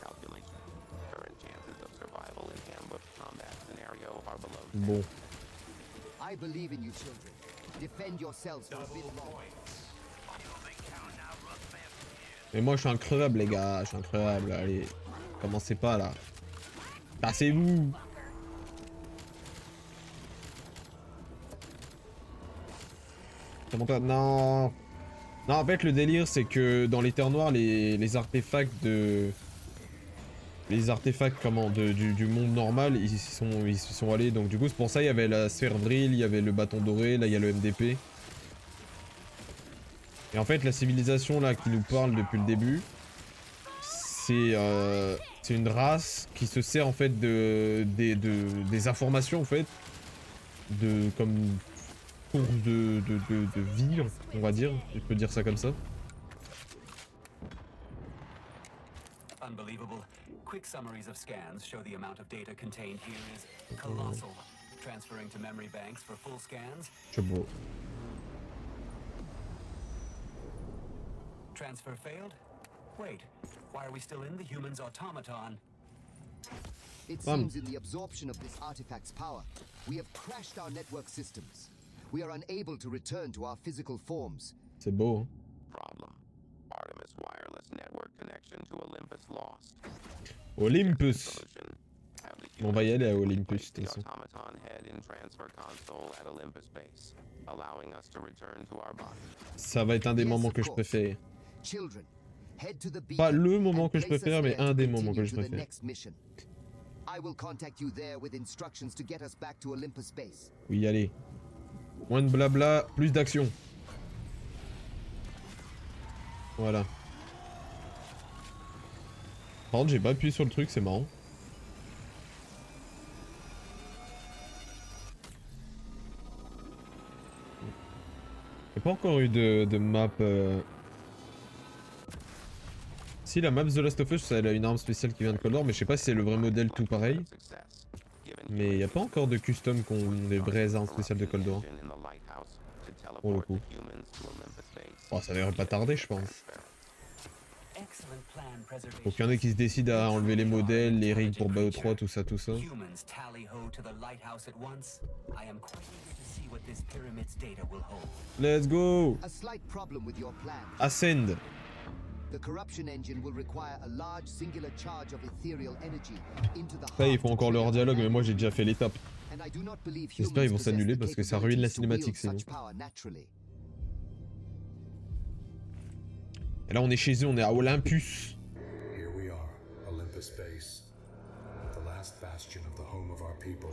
Calculation. Current chances of survival in ambush combat scenario are below. Bon. I believe in you, children. Defend yourselves for a bit longer. Mais moi je suis increvable les gars, je suis increvable, allez. Commencez pas là. Passez-vous. Comment toi? Non. Non, en fait le délire c'est que dans les terres noires les artefacts de... Les artefacts comment du monde normal ils y sont allés, donc du coup c'est pour ça il y avait la sphère Vril, il y avait le bâton doré, là il y a le MDP. Et en fait la civilisation là qui nous parle depuis le début, c'est une race qui se sert en fait des informations en fait, comme course de vie, on va dire, je peux dire ça comme ça. Unbelievable. Quick summaries of scans show the amount of data contained here is colossal. Transferring to memory banks for full scans. C'est beau. Transfer failed? Wait, why are we still in the human's automaton? It seems in the absorption of this artifact's power, we have crashed our network systems. We are unable to return to our physical forms. C'est beau, hein. Problem. Artemis wireless network connection to Olympus lost. Olympus. Solution. Have the On va y aller à humans Olympus, place de the toute façon. automaton head in transfer console at Olympus base, allowing us to return to our body. Ça va être un des Yes, moments of que je course. préfère. Children, head to the Pas beacon le moment and que je place us préfère, mais there un to des moments que continue je to the préfère. next mission. I will contact you there with instructions to get us back to Olympus base. Oui, allez. Moins de blabla, plus d'action. Voilà. Par contre, j'ai pas appuyé sur le truc, c'est marrant. J'ai pas encore eu de map. Si, la map The Last of Us, elle a une arme spéciale qui vient de Cold War, mais je sais pas si c'est le vrai modèle tout pareil. Success. Given Mais y a pas encore de custom qui ont des vraies armes spéciales de Cold War. engine in the lighthouse to Pour le teleport coup. the humans to Olympus base. Oh, ça devrait pas tarder, je pense. Excellent plan preservation. Faut qu'il y en ait qui se décident à enlever les modèles, les rigs pour BO3, tout ça, tout ça. Humans tally ho to the lighthouse at once. I am quite eager to see what this pyramid's data will hold. Let's go! A slight problem with your plan. Ascend! The corruption engine will require a large singular charge of ethereal energy into the Ça, ils heart font to encore leur trigger dialogue, mais command. moi j'ai déjà fait l'étape. And I do not believe J'espère qu'ils vont humans s'annuler possess parce the que ça ruine la capabilities to wield cinématique sinon. such power naturally. Et là on est chez eux, on est à Olympus. Here we are, Olympus base. The last bastion of the home of our people.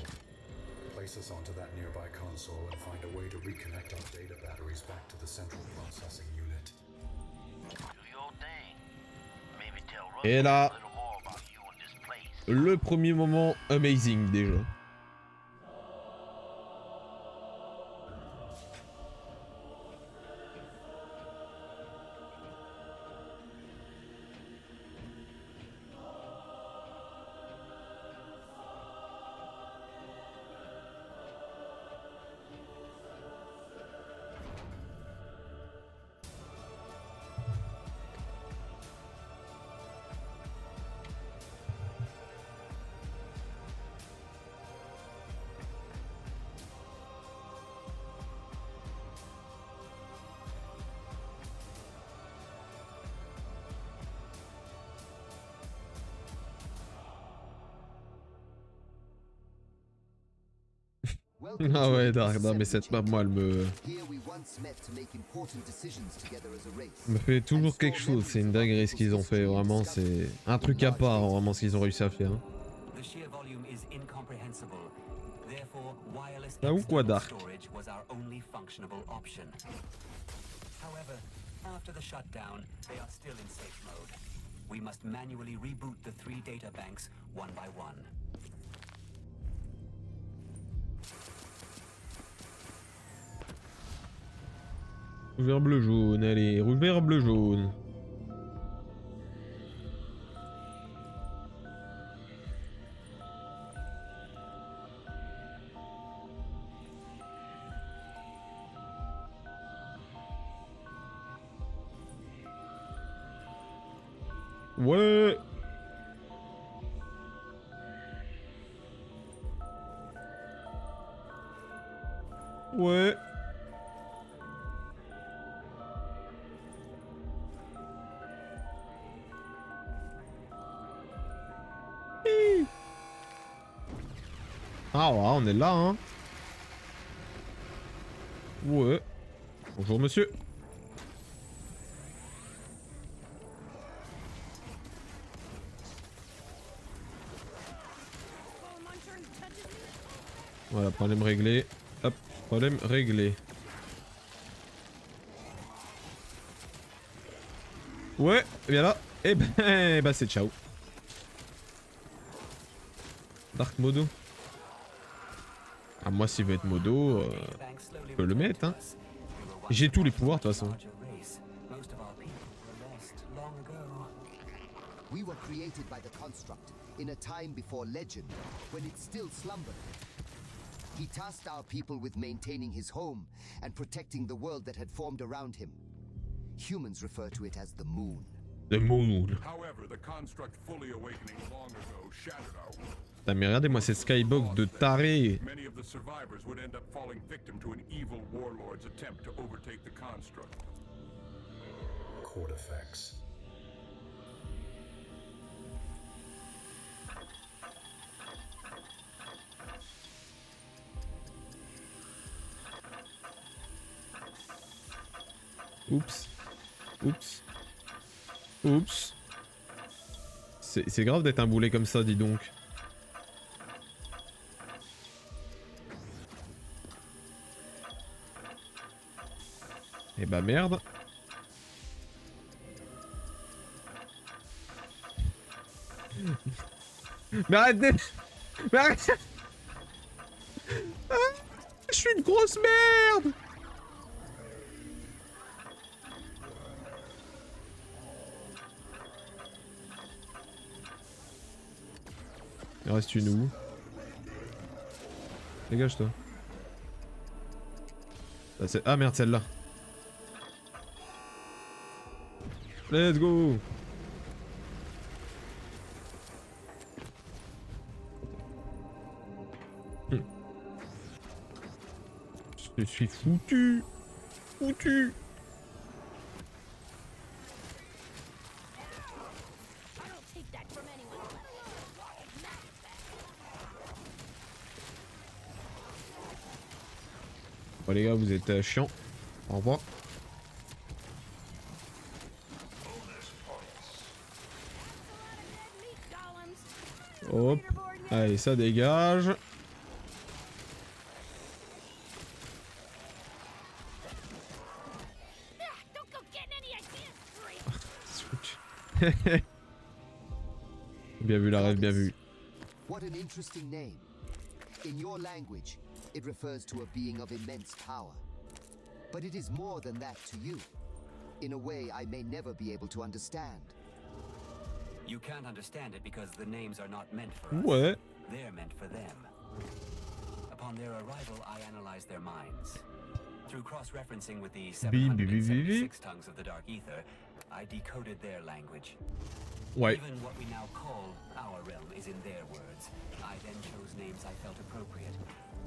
Place us onto that nearby console and find a way to reconnect our data batteries back to the central processing unit. Et là, le premier moment amazing déjà. Welcome Ah to ouais, Olympus non, mais 7, cette map, moi, elle Here we once met to make important decisions together as a race. me fait toujours quelque chose. C'est une dinguerie ce qu'ils ont fait, vraiment. C'est un truc à part, vraiment, ce qu'ils ont réussi à faire. The sheer volume is incomprehensible. Therefore, wireless Ah, ou quoi, external Dark? storage was our only functionable option. However, after the shutdown, they are still in safe mode. We must manually reboot the 3 data banks one by one. Rouge, vert, bleu, jaune. Allez, rouge, vert, bleu, jaune. Ouais. Ouais. Ah ouais, on est là, hein. Ouais. Bonjour, monsieur. Voilà, problème réglé. Hop, problème réglé. Ouais, et bien là, et ben c'est ciao. Dark Modo. Ah, moi, s'il veut être Modo, je peux le mettre, hein. J'ai tous les pouvoirs, de toute façon. We were created by the construct in a time before legend, when it still slumbered. He tasked our people with maintaining his home and protecting the world that had formed around him. Humans refer to it as the moon. The Moon. However, the construct fully awakening long ago shattered our world. Putain, mais regardez-moi cette skybox de taré. Many of the survivors would end up falling victim to an evil warlord's attempt to overtake the construct. Chord effects. Oups. Oups. Oups. C'est grave d'être un boulet comme ça, dis donc. Eh bah merde. Mais arrêtez. Mais arrêtez. Ah, je suis une grosse merde. Il reste une où? Dégage-toi. Ah merde, celle-là. Let's go. Je suis foutu. Foutu. Bon les gars, vous êtes chiants. Au revoir. Hop. Allez, ça dégage. Bien vu la rêve, bien vu. What an interesting name. In your language, it refers to a being of immense power. But it is more than that to you. In a way I may never be able to understand. You can't understand it because the names are not meant for us. Ouais. They're meant for them. Upon their arrival, I analyzed their minds. Through cross-referencing with the 776 tongues of the Dark Ether, I decoded their language. Ouais. Even what we now call our realm is in their words. I then chose names I felt appropriate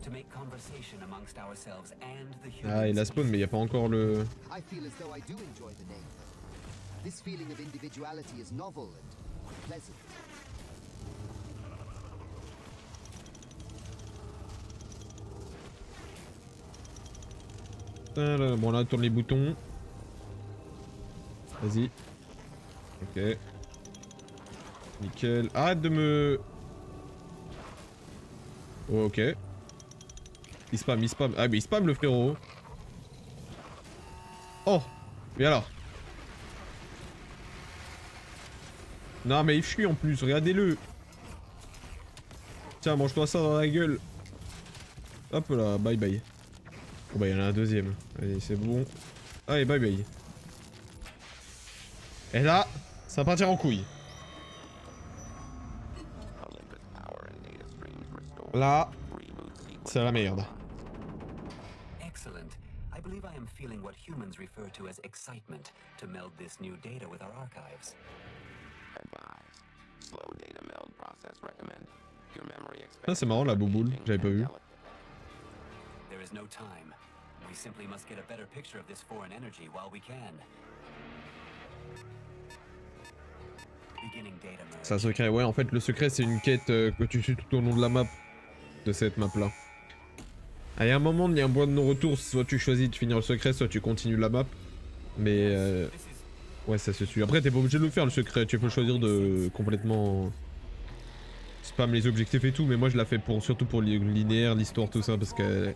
to make conversation amongst ourselves and the humans. Ah, il a spawn, mais il n'y a pas encore le... I feel as though I do enjoy the name. This feeling of individuality is novel and pleasant. Bon là, tourne les boutons. Vas-y. Ok. Nickel. Arrête de me... Oh, ok. Il spam, il spam. Ah mais il spam le frérot. Oh. Mais alors. Non mais il fuit en plus, regardez-le. Tiens, mange-toi ça dans la gueule. Hop là, bye bye. Oh bah il y en a un deuxième. Allez, c'est bon. Allez, bye bye. Et là, ça va partir en couille. Là, c'est la merde. Excellent. I believe I am feeling what humans refer to as excitement to meld this new data with our archives. Advise. Slow data meld process recommend. Your memory Ah, c'est marrant la bouboule, j'avais pas vu. There is no time. We simply must get a better picture of this foreign energy while we can. Beginning data merge. C'est un secret, ouais, en fait le secret c'est une quête que tu suis tout au long de la map. De cette map là. Ah, il y a un moment, il y a un point de non-retour, soit tu choisis de finir le secret, soit tu continues la map. Mais ouais, ça se suit. Après t'es pas obligé de le faire le secret, tu peux choisir de complètement spam les objectifs et tout, mais moi je la fais pour surtout pour le linéaire, l'histoire, tout ça, parce que...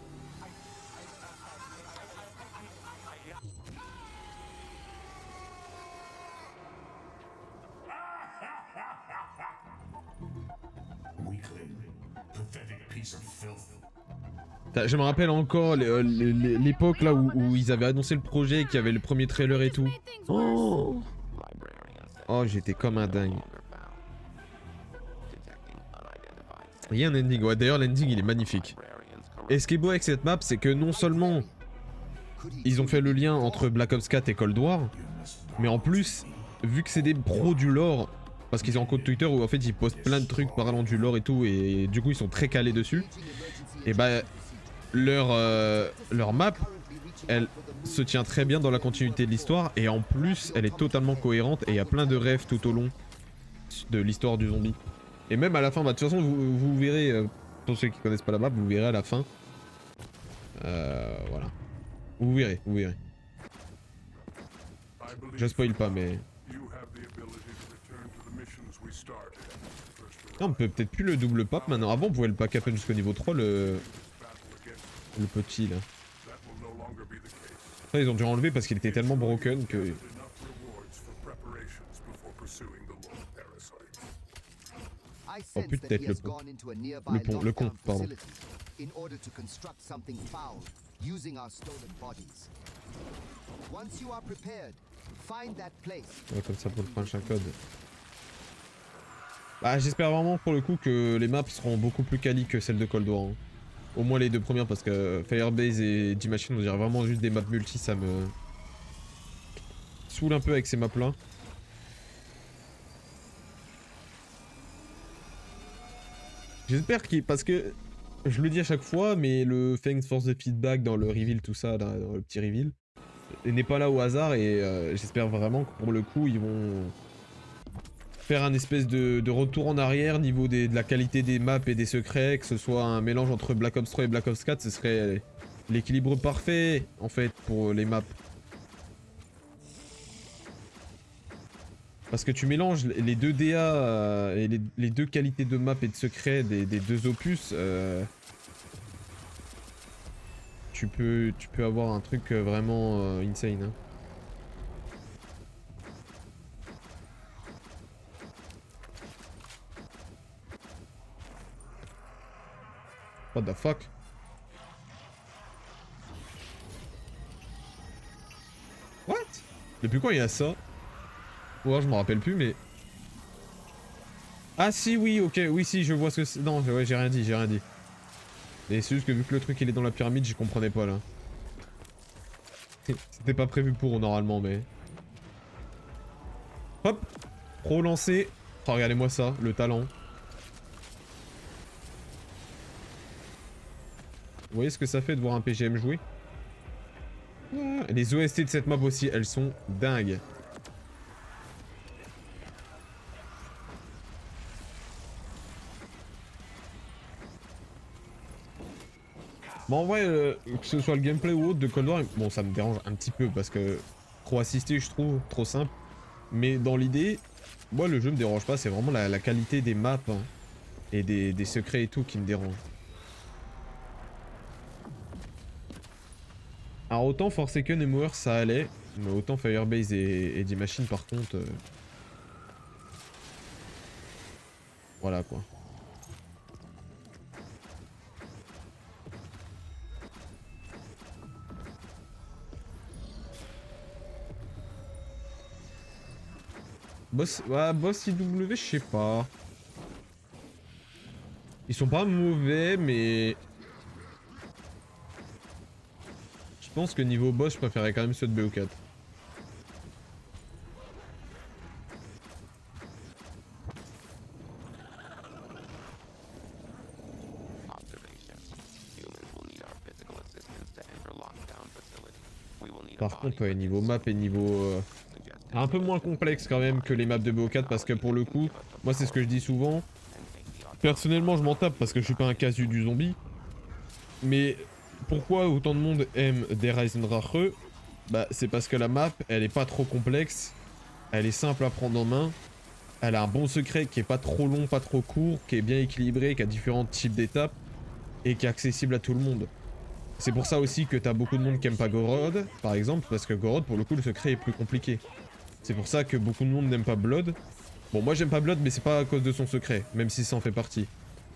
Je me rappelle encore l'époque là où ils avaient annoncé le projet, qu'il y avait le premier trailer et tout. Oh, oh j'étais comme un dingue. Il y a un ending, ouais d'ailleurs l'ending il est magnifique. Et ce qui est beau avec cette map, c'est que non seulement ils ont fait le lien entre Black Ops 4 et Cold War, mais en plus, vu que c'est des pros du lore, Parce qu'ils ont un compte Twitter où en fait ils postent plein de trucs parlant du lore et tout, et du coup ils sont très calés dessus. Et bah leur map, elle se tient très bien dans la continuité de l'histoire, et en plus elle est totalement cohérente, et il y a plein de rêves tout au long de l'histoire du zombie. Et même à la fin, bah de toute façon vous verrez, pour ceux qui connaissent pas la map, vous verrez à la fin. Voilà. Vous verrez, vous verrez. Je spoil pas, mais... Non, on peut peut-être plus le double pack maintenant. Avant on pouvait le pack à peine jusqu'au niveau 3, le petit là. Ça ils ont dû enlever parce qu'il était tellement broken que... Oh peut-être le pont. Le pont, pardon. In order to construct something foul using our stolen bodies. Once you are prepared, find that place. Ouais, comme ça pour le prochain code. Bah j'espère vraiment pour le coup que les maps seront beaucoup plus quali que celles de Cold War. Hein. Au moins les deux premières, parce que Firebase et D-Machine on dirait vraiment juste des maps multi, ça me saoule un peu avec ces maps là. J'espère qu'il... parce que je le dis à chaque fois, mais le thanks for the feedback dans le reveal, tout ça, dans le petit reveal, n'est pas là au hasard, et j'espère vraiment que pour le coup ils vont faire un espèce de retour en arrière niveau de la qualité des maps et des secrets, que ce soit un mélange entre Black Ops 3 et Black Ops 4, ce serait l'équilibre parfait en fait pour les maps. Parce que tu mélanges les deux DA et les deux qualités de map et de secret des deux opus, tu peux avoir un truc vraiment insane. Hein. What the fuck? What? Depuis quand il y a ça? Ouais, je me rappelle plus, mais... Ah si, oui, ok, oui, si, je vois ce que c'est... Non, ouais, j'ai rien dit, j'ai rien dit. Mais c'est juste que vu que le truc il est dans la pyramide, j'y comprenais pas là. C'était pas prévu pour normalement, mais... Hop! Pro lancé. Oh, regardez-moi ça, le talent. Vous voyez ce que ça fait de voir un PGM jouer? Ouais. Les OST de cette map aussi, elles sont dingues. Bon en vrai, que ce soit le gameplay ou autre de Cold War, bon ça me dérange un petit peu parce que trop assisté je trouve, trop simple. Mais dans l'idée, moi le jeu me dérange pas, c'est vraiment la qualité des maps hein, et des secrets et tout qui me dérange. Alors autant Forsaken et Mower ça allait, mais autant Firebase et D-Machine par contre... Voilà quoi. Boss, ouais, boss IW, je sais pas. Ils sont pas mauvais, mais... Je pense que niveau boss, je préférais quand même ceux de BO4. Par contre, ouais, niveau map et niveau... un peu moins complexe quand même que les maps de BO4 parce que pour le coup, moi c'est ce que je dis souvent. Personnellement, je m'en tape parce que je suis pas un casu du zombie. Mais pourquoi autant de monde aime Der Eisendrache? Bah c'est parce que la map, elle est pas trop complexe. Elle est simple à prendre en main. Elle a un bon secret qui est pas trop long, pas trop court, qui est bien équilibré, qui a différents types d'étapes et qui est accessible à tout le monde. C'est pour ça aussi que t'as beaucoup de monde qui aime pas Gorod, par exemple, parce que Gorod, pour le coup, le secret est plus compliqué. C'est pour ça que beaucoup de monde n'aime pas Blood. Bon, moi j'aime pas Blood, mais c'est pas à cause de son secret, même si ça en fait partie.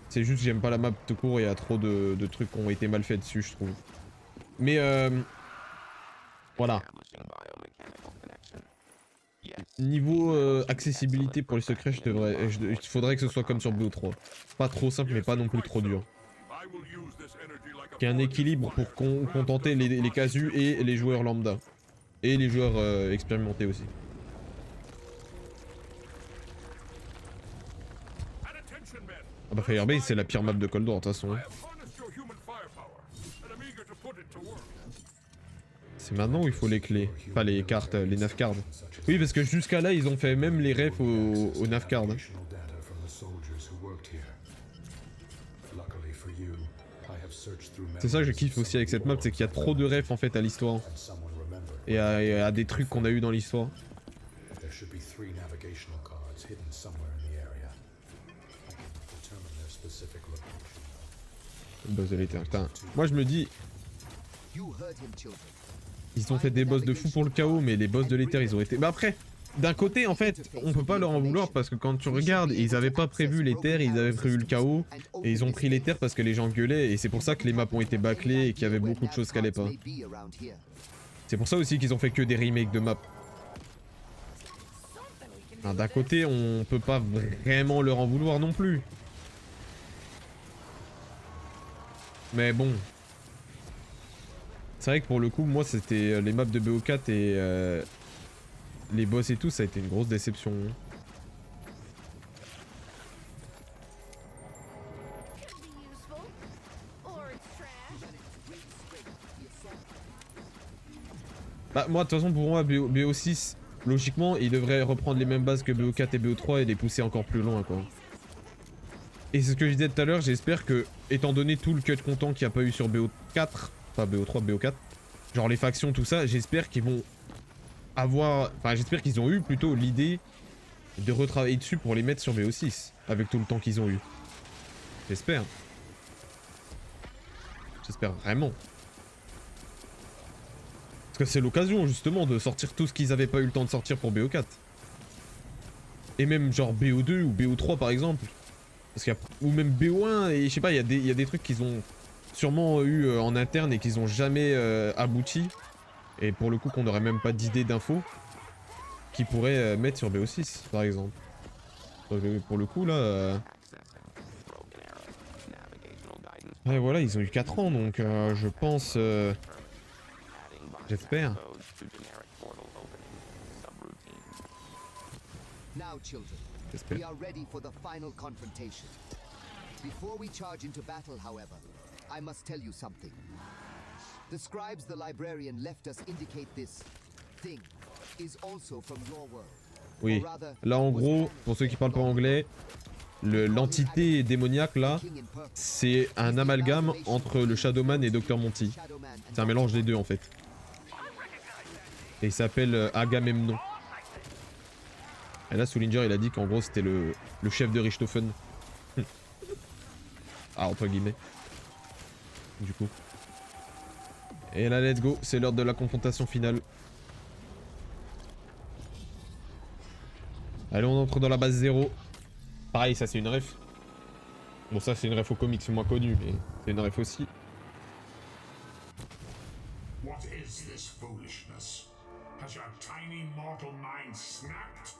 C'est juste que j'aime pas la map tout court et il y a trop de trucs qui ont été mal faits dessus, je trouve. Mais voilà. Niveau accessibilité pour les secrets, il faudrait que ce soit comme sur BO3. Pas trop simple, mais pas non plus trop dur. Qu'il y ait un équilibre pour contenter les casus et les joueurs lambda. Et les joueurs expérimentés aussi. Ah bah Firebase c'est la pire map de Cold War de toute façon. I have harnessed your human firepower, and I'm eager to put it to work. C'est maintenant où il faut les clés. Pas les cartes, les navcards. Oui parce que jusqu'à là ils ont fait même les refs aux navcards. Additional data from the soldiers who worked here. Luckily for you, I have searched through C'est ça que je memories kiffe aussi avec cette map, c'est qu'il y a trop de refs en fait à l'histoire. and someone remembered. Et à des trucs qu'on a eu dans l'histoire. There should be 3 navigational cards hidden somewhere in the area. I cannot determine their specific location. Le boss de l'été. Putain. Moi je me dis, You heard him, children. ils ont fait des boss de fou pour le chaos, mais les boss de l'éther ils ont été... Bah après, d'un côté en fait, on peut pas leur en vouloir parce que quand tu regardes, ils avaient pas prévu l'éther, ils avaient prévu le chaos, et ils ont pris l'éther parce que les gens gueulaient, et c'est pour ça que les maps ont été bâclées et qu'il y avait beaucoup de choses qui allaient pas. C'est pour ça aussi qu'ils ont fait que des remakes de maps. Enfin, d'un côté, on peut pas vraiment leur en vouloir non plus. Mais bon. C'est vrai que pour le coup, moi c'était les maps de BO4 et les boss et tout, ça a été une grosse déception. Bah moi de toute façon pour moi BO6, logiquement il devrait reprendre les mêmes bases que BO4 et BO3 et les pousser encore plus loin quoi. Et c'est ce que je disais tout à l'heure, j'espère que, étant donné tout le cut content qu'il n'y a pas eu sur BO4, pas BO3, BO4, genre les factions, tout ça, j'espère qu'ils vont avoir... Enfin, j'espère qu'ils ont eu plutôt l'idée de retravailler dessus pour les mettre sur BO6, avec tout le temps qu'ils ont eu. J'espère. J'espère vraiment. Parce que c'est l'occasion, justement, de sortir tout ce qu'ils avaient pas eu le temps de sortir pour BO4. Et même genre BO2 ou BO3 par exemple. Parce qu'il y a... Ou même BO1, et je sais pas, il y a des trucs qu'ils ont sûrement eu en interne et qu'ils ont jamais abouti. Et pour le coup qu'on n'aurait même pas d'idée d'infos. Qu'ils pourraient mettre sur BO6 par exemple. Pour le coup là... Ouais voilà, ils ont eu 4 ans donc je pense... J'espère. Now, children, we are ready for the final confrontation. Before we charge into battle, however, I must tell you something. The scribes the librarian left us indicate this thing is also from your world. Oui, là en gros, pour ceux qui parlent pas anglais, l'entité démoniaque là, c'est un amalgame entre le Shadowman et Dr Monty. C'est un mélange des deux en fait. Et il s'appelle Agamemnon. Et là, Soulinger, il a dit qu'en gros, c'était le chef de Richthofen. Ah, entre guillemets. Du coup. Et là, let's go. C'est l'heure de la confrontation finale. Allez, on entre dans la base 0. Pareil, ça, c'est une ref. Bon, ça, c'est une ref au comics, c'est moins connu, mais c'est une ref aussi. What is this foolishness? Has your tiny mortal mind snapped?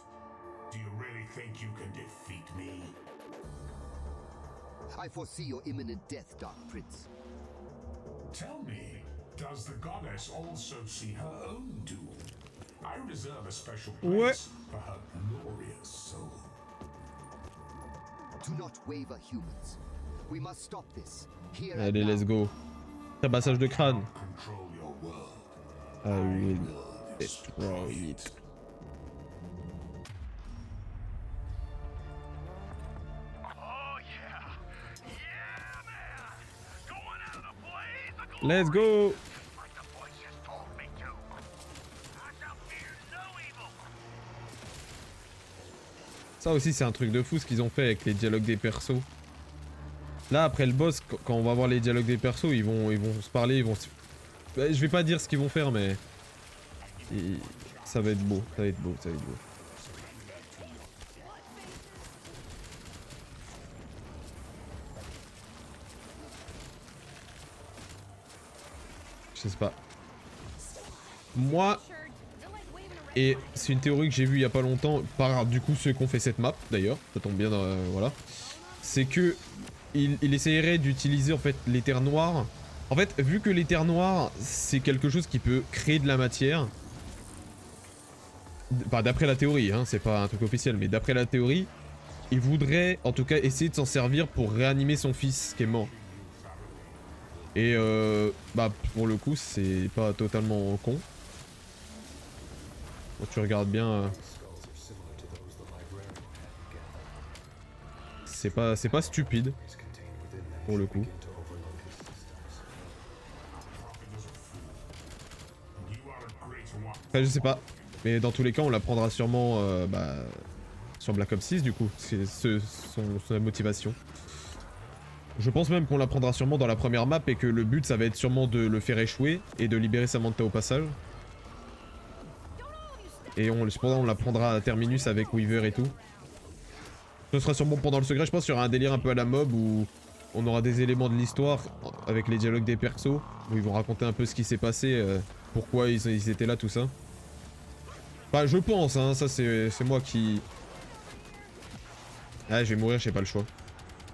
Do you really think you can defeat me? I foresee your imminent death, Dark Prince. Tell me, does the goddess also see her own doom? I reserve a special place for her glorious soul. Do not waver, humans. We must stop this. Here and Allez, now. let's go. Tabassage de crâne. Control your world. I will destroy it. Oh yeah, yeah, man! Going out of blaze. Let's go. Like the voice just told me to. I shall fear no evil. Ça aussi c'est un truc de fou ce qu'ils ont fait avec les dialogues des persos. Là après le boss, quand on va voir les dialogues des persos, ils vont se parler, ils vont se... Je vais pas dire ce qu'ils vont faire mais... Ça va être beau, ça va être beau, ça va être beau. Je sais pas. Moi... Et c'est une théorie que j'ai vue il y a pas longtemps, par du coup ceux qui ont fait cette map d'ailleurs, ça tombe bien, voilà. C'est que il essayerait d'utiliser en fait l'éther noir. En fait, vu que l'éther noir c'est quelque chose qui peut créer de la matière, enfin d'après la théorie, hein, c'est pas un truc officiel, mais d'après la théorie, il voudrait en tout cas essayer de s'en servir pour réanimer son fils qui est mort. Et bah pour le coup c'est pas totalement con. Quand tu regardes bien, c'est pas stupide pour le coup. Enfin je sais pas, mais dans tous les cas on l'apprendra sûrement bah, sur Black Ops 6 du coup, c'est sa motivation. Je pense même qu'on l'apprendra sûrement dans la première map et que le but ça va être sûrement de le faire échouer et de libérer Samantha au passage. Et cependant on l'apprendra à Terminus avec Weaver et tout. Ce sera sûrement pendant le secret, je pense qu'il y aura un délire un peu à la mob où on aura des éléments de l'histoire avec les dialogues des persos, où ils vont raconter un peu ce qui s'est passé, pourquoi ils étaient là, tout ça. Enfin je pense, hein, ça c'est moi qui... Ah je vais mourir, j'ai pas le choix.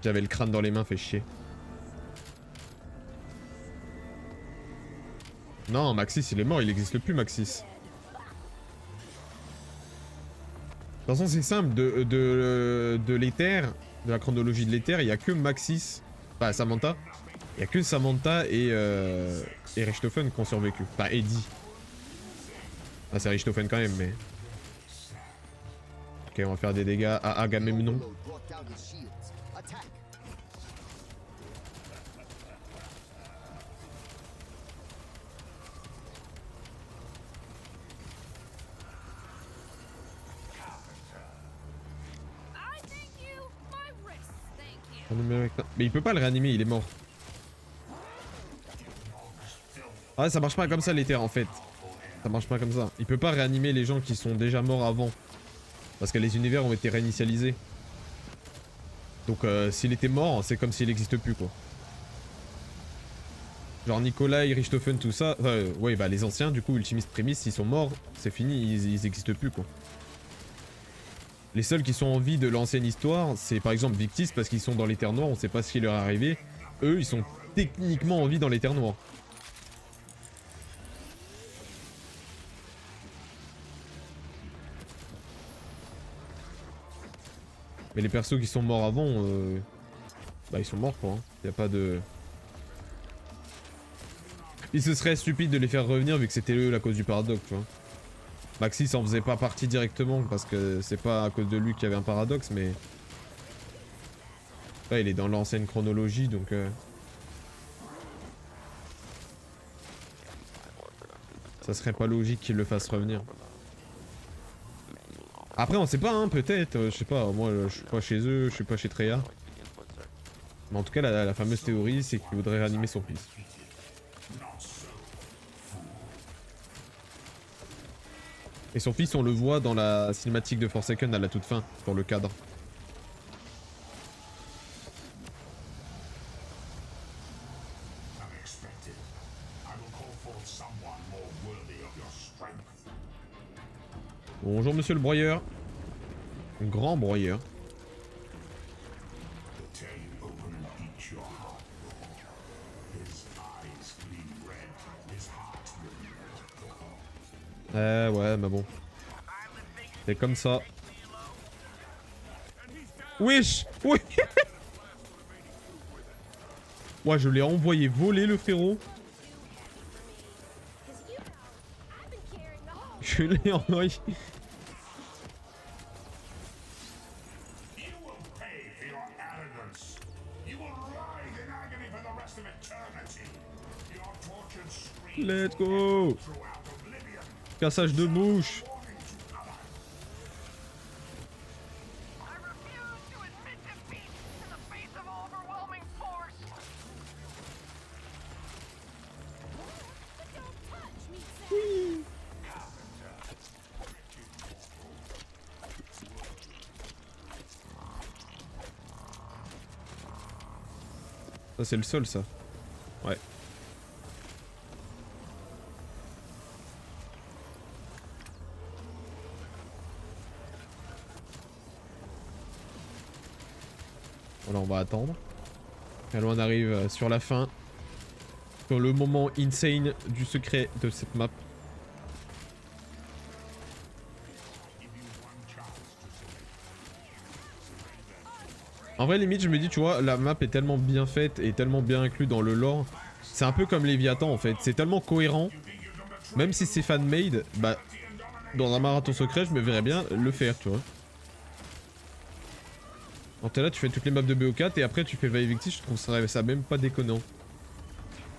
J'avais le crâne dans les mains, fait chier. Non, Maxis il est mort, il n'existe plus Maxis. De toute façon c'est simple, de l'Ether, de la chronologie de l'Ether, il n'y a que Maxis, enfin Samantha, il n'y a que Samantha et Richthofen qui ont survécu. Enfin Eddie. Ah c'est Richthofen quand même mais... Ok on va faire des dégâts à Agamemnon. Mais il peut pas le réanimer, il est mort. Ah ça marche pas comme ça l'Ether en fait. Ça marche pas comme ça. Il peut pas réanimer les gens qui sont déjà morts avant. Parce que les univers ont été réinitialisés. Donc s'il était mort, c'est comme s'il n'existe plus quoi. Genre Nikolai, Richthofen, tout ça. Ouais bah les anciens du coup, Ultimis Primis, ils sont morts, c'est fini, ils existent plus quoi. Les seuls qui sont en vie de l'ancienne histoire, c'est par exemple Victis parce qu'ils sont dans les terres noires, on sait pas ce qui leur est arrivé. Eux, ils sont techniquement en vie dans les terres noires. Mais les persos qui sont morts avant, bah ils sont morts quoi. Hein. Y a pas de... Il se serait stupide de les faire revenir vu que c'était eux la cause du paradoxe, tu vois. Maxis en faisait pas partie directement parce que c'est pas à cause de lui qu'il y avait un paradoxe mais... Ouais, il est dans l'ancienne chronologie donc... Ça serait pas logique qu'il le fasse revenir. Après on sait pas hein, peut-être, je sais pas, moi je suis pas chez eux, je suis pas chez Treyarch. Mais en tout cas la fameuse théorie c'est qu'il voudrait réanimer son fils. Et son fils on le voit dans la cinématique de Forsaken à la toute fin, dans le cadre. Bonjour monsieur le broyeur. Grand broyeur. Ouais mais bon. C'est comme ça. Wesh. Oui. Ouais je l'ai envoyé voler le frérot. Je l'ai envoyé. Let's go. Cassage de bouche. Ça c'est le sol ça. Ouais. Voilà, on va attendre. Et là on arrive sur la fin. Sur le moment insane du secret de cette map. En vrai, limite, je me dis, tu vois, la map est tellement bien faite et tellement bien inclue dans le lore. C'est un peu comme Léviathan en fait. C'est tellement cohérent. Même si c'est fan-made, bah, dans un marathon secret, je me verrais bien le faire, tu vois. Alors t'es là, tu fais toutes les maps de BO4 et après tu fais Vaivictis, je trouve ça même pas déconnant.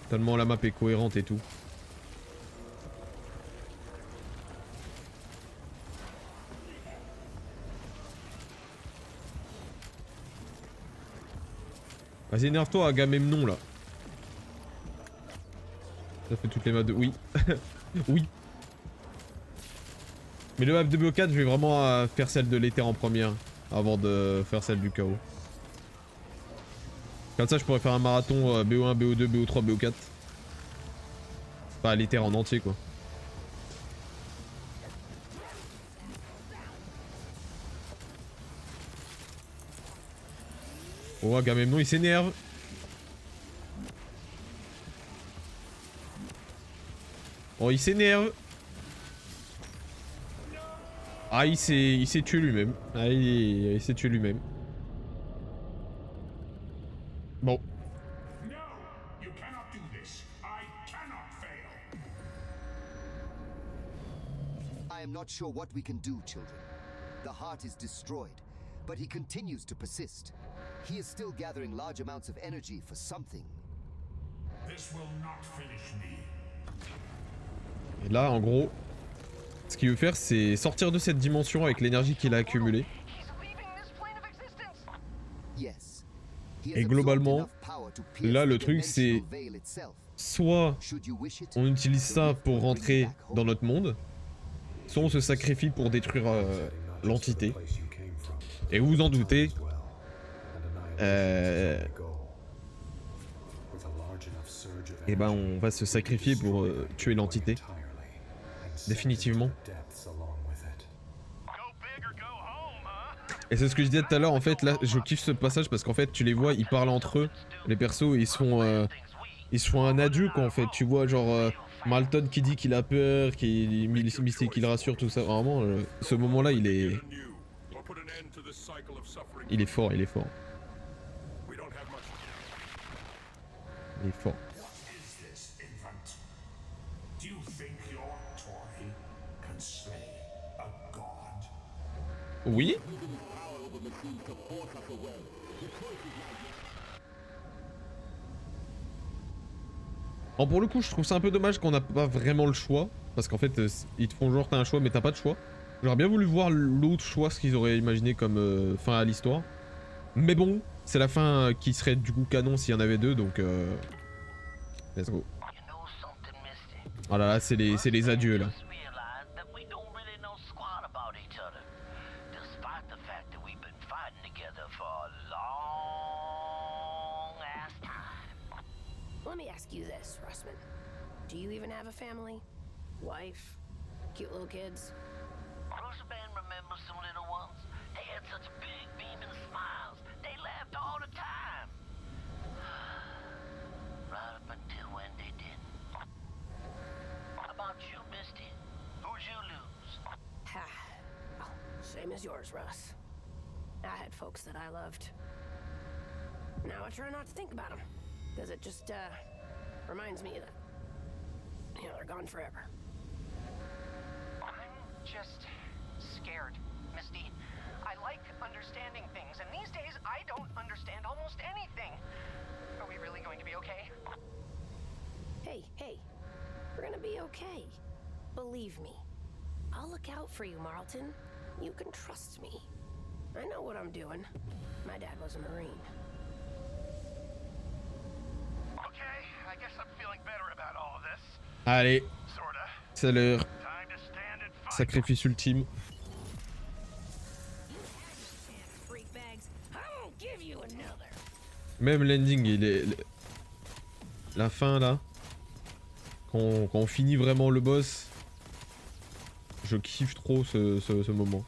Tellement la map est cohérente et tout. Vas-y, énerve-toi, Agamemnon là. Ça fait toutes les maps de... Oui. Oui. Mais le map de BO4, je vais vraiment faire celle de l'éther en première. Avant de faire celle du chaos. Comme ça, je pourrais faire un marathon BO1, BO2, BO3, BO4. Pas l'éther en entier quoi. Oh, Agamemnon il s'énerve. Oh, il s'énerve. Ah, il s'est tué lui-même. Ah, il s'est tué lui-même. Bon. No, you cannot do this. I cannot fail. I am not sure what we can do, children. The heart is destroyed, but he continues to persist. He is still gathering large amounts of energy for something. This will not finish me. Et là, en gros, ce qu'il veut faire, c'est sortir de cette dimension avec l'énergie qu'il a accumulée. Yes. Et globalement, là, le truc, c'est soit on utilise ça pour rentrer dans notre monde, soit on se sacrifie pour détruire l'entité. Et vous vous en doutez, et ben on va se sacrifier pour tuer l'entité. Définitivement. Et c'est ce que je disais tout à l'heure, en fait, là, je kiffe ce passage parce qu'en fait, tu les vois, ils parlent entre eux, les persos, et ils se font un adieu, quoi, en fait. Tu vois, genre, Malton qui dit qu'il a peur, Misty qui le rassure, tout ça. Vraiment, ce moment-là, il est fort, il est fort. Il est fort. Oui. Bon, pour le coup, je trouve ça un peu dommage qu'on n'a pas vraiment le choix. Parce qu'en fait, ils te font genre t'as un choix, mais t'as pas de choix. J'aurais bien voulu voir l'autre choix, ce qu'ils auraient imaginé comme fin à l'histoire. Mais bon, c'est la fin qui serait du coup canon s'il y en avait deux, donc let's go. Oh là là, c'est les adieux là. Let me ask you this, Russman. Do you even have a family? Wife? Cute little kids? Russman remembers some little ones. They had such big beaming smiles. They laughed all the time. Right up until when they didn't. How about you, Misty? Who'd you lose? Ha. Oh, same as yours, Russ. I had folks that I loved. Now I try not to think about them. Because it just, reminds me that, you know, they're gone forever. I'm just scared, Misty. I like understanding things, and these days I don't understand almost anything. Are we really going to be okay? Hey, we're gonna be okay. Believe me. I'll look out for you, Marlton. You can trust me. I know what I'm doing. My dad was a Marine. Allez, c'est l'heure. Sacrifice ultime. Même l'ending, il est... La fin là. Quand on finit vraiment le boss. Je kiffe trop ce moment.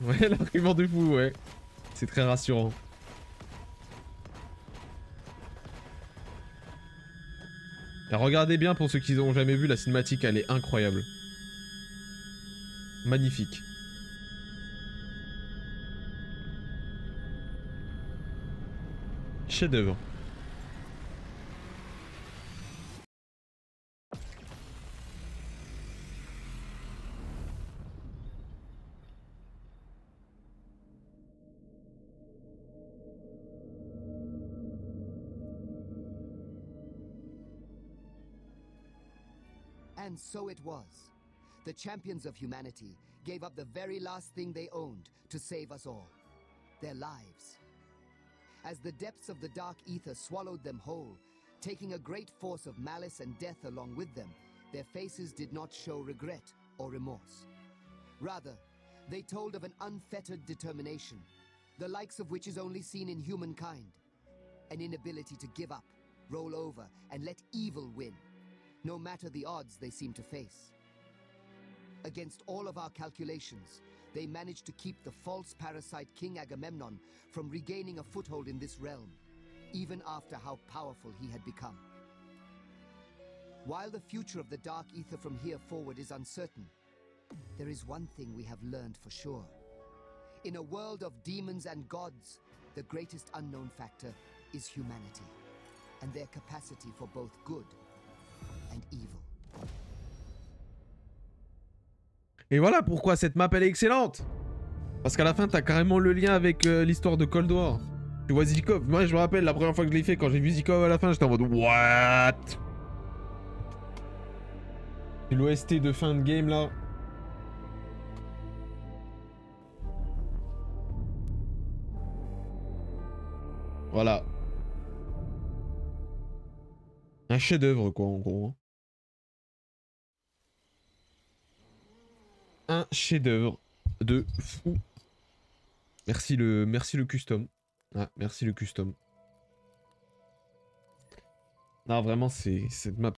Ouais, l'argument de fou, ouais. C'est très rassurant. Et regardez bien pour ceux qui n'ont jamais vu, la cinématique elle est incroyable. Magnifique. chef-d'œuvre. And so it was. The champions of humanity gave up the very last thing they owned to save us all. Their lives. As the depths of the dark ether swallowed them whole, taking a great force of malice and death along with them, their faces did not show regret or remorse. Rather, they told of an unfettered determination, the likes of which is only seen in humankind. An inability to give up, roll over, and let evil win, no matter the odds they seem to face. Against all of our calculations, they managed to keep the false parasite King Agamemnon from regaining a foothold in this realm, even after how powerful he had become. While the future of the Dark Ether from here forward is uncertain, there is one thing we have learned for sure. In a world of demons and gods, the greatest unknown factor is humanity, and their capacity for both good and evil. Et voilà pourquoi cette map elle est excellente. Parce qu'à la fin t'as carrément le lien avec l'histoire de Cold War. Tu vois Zikov, moi je me rappelle la première fois que je l'ai fait, quand j'ai vu Zikov à la fin j'étais en mode what. C'est l'OST de fin de game là. Voilà. Un chef-d'œuvre quoi en gros. Un chef-d'œuvre de fou. Merci le custom. Ah, merci le custom. Non, vraiment, c'est cette map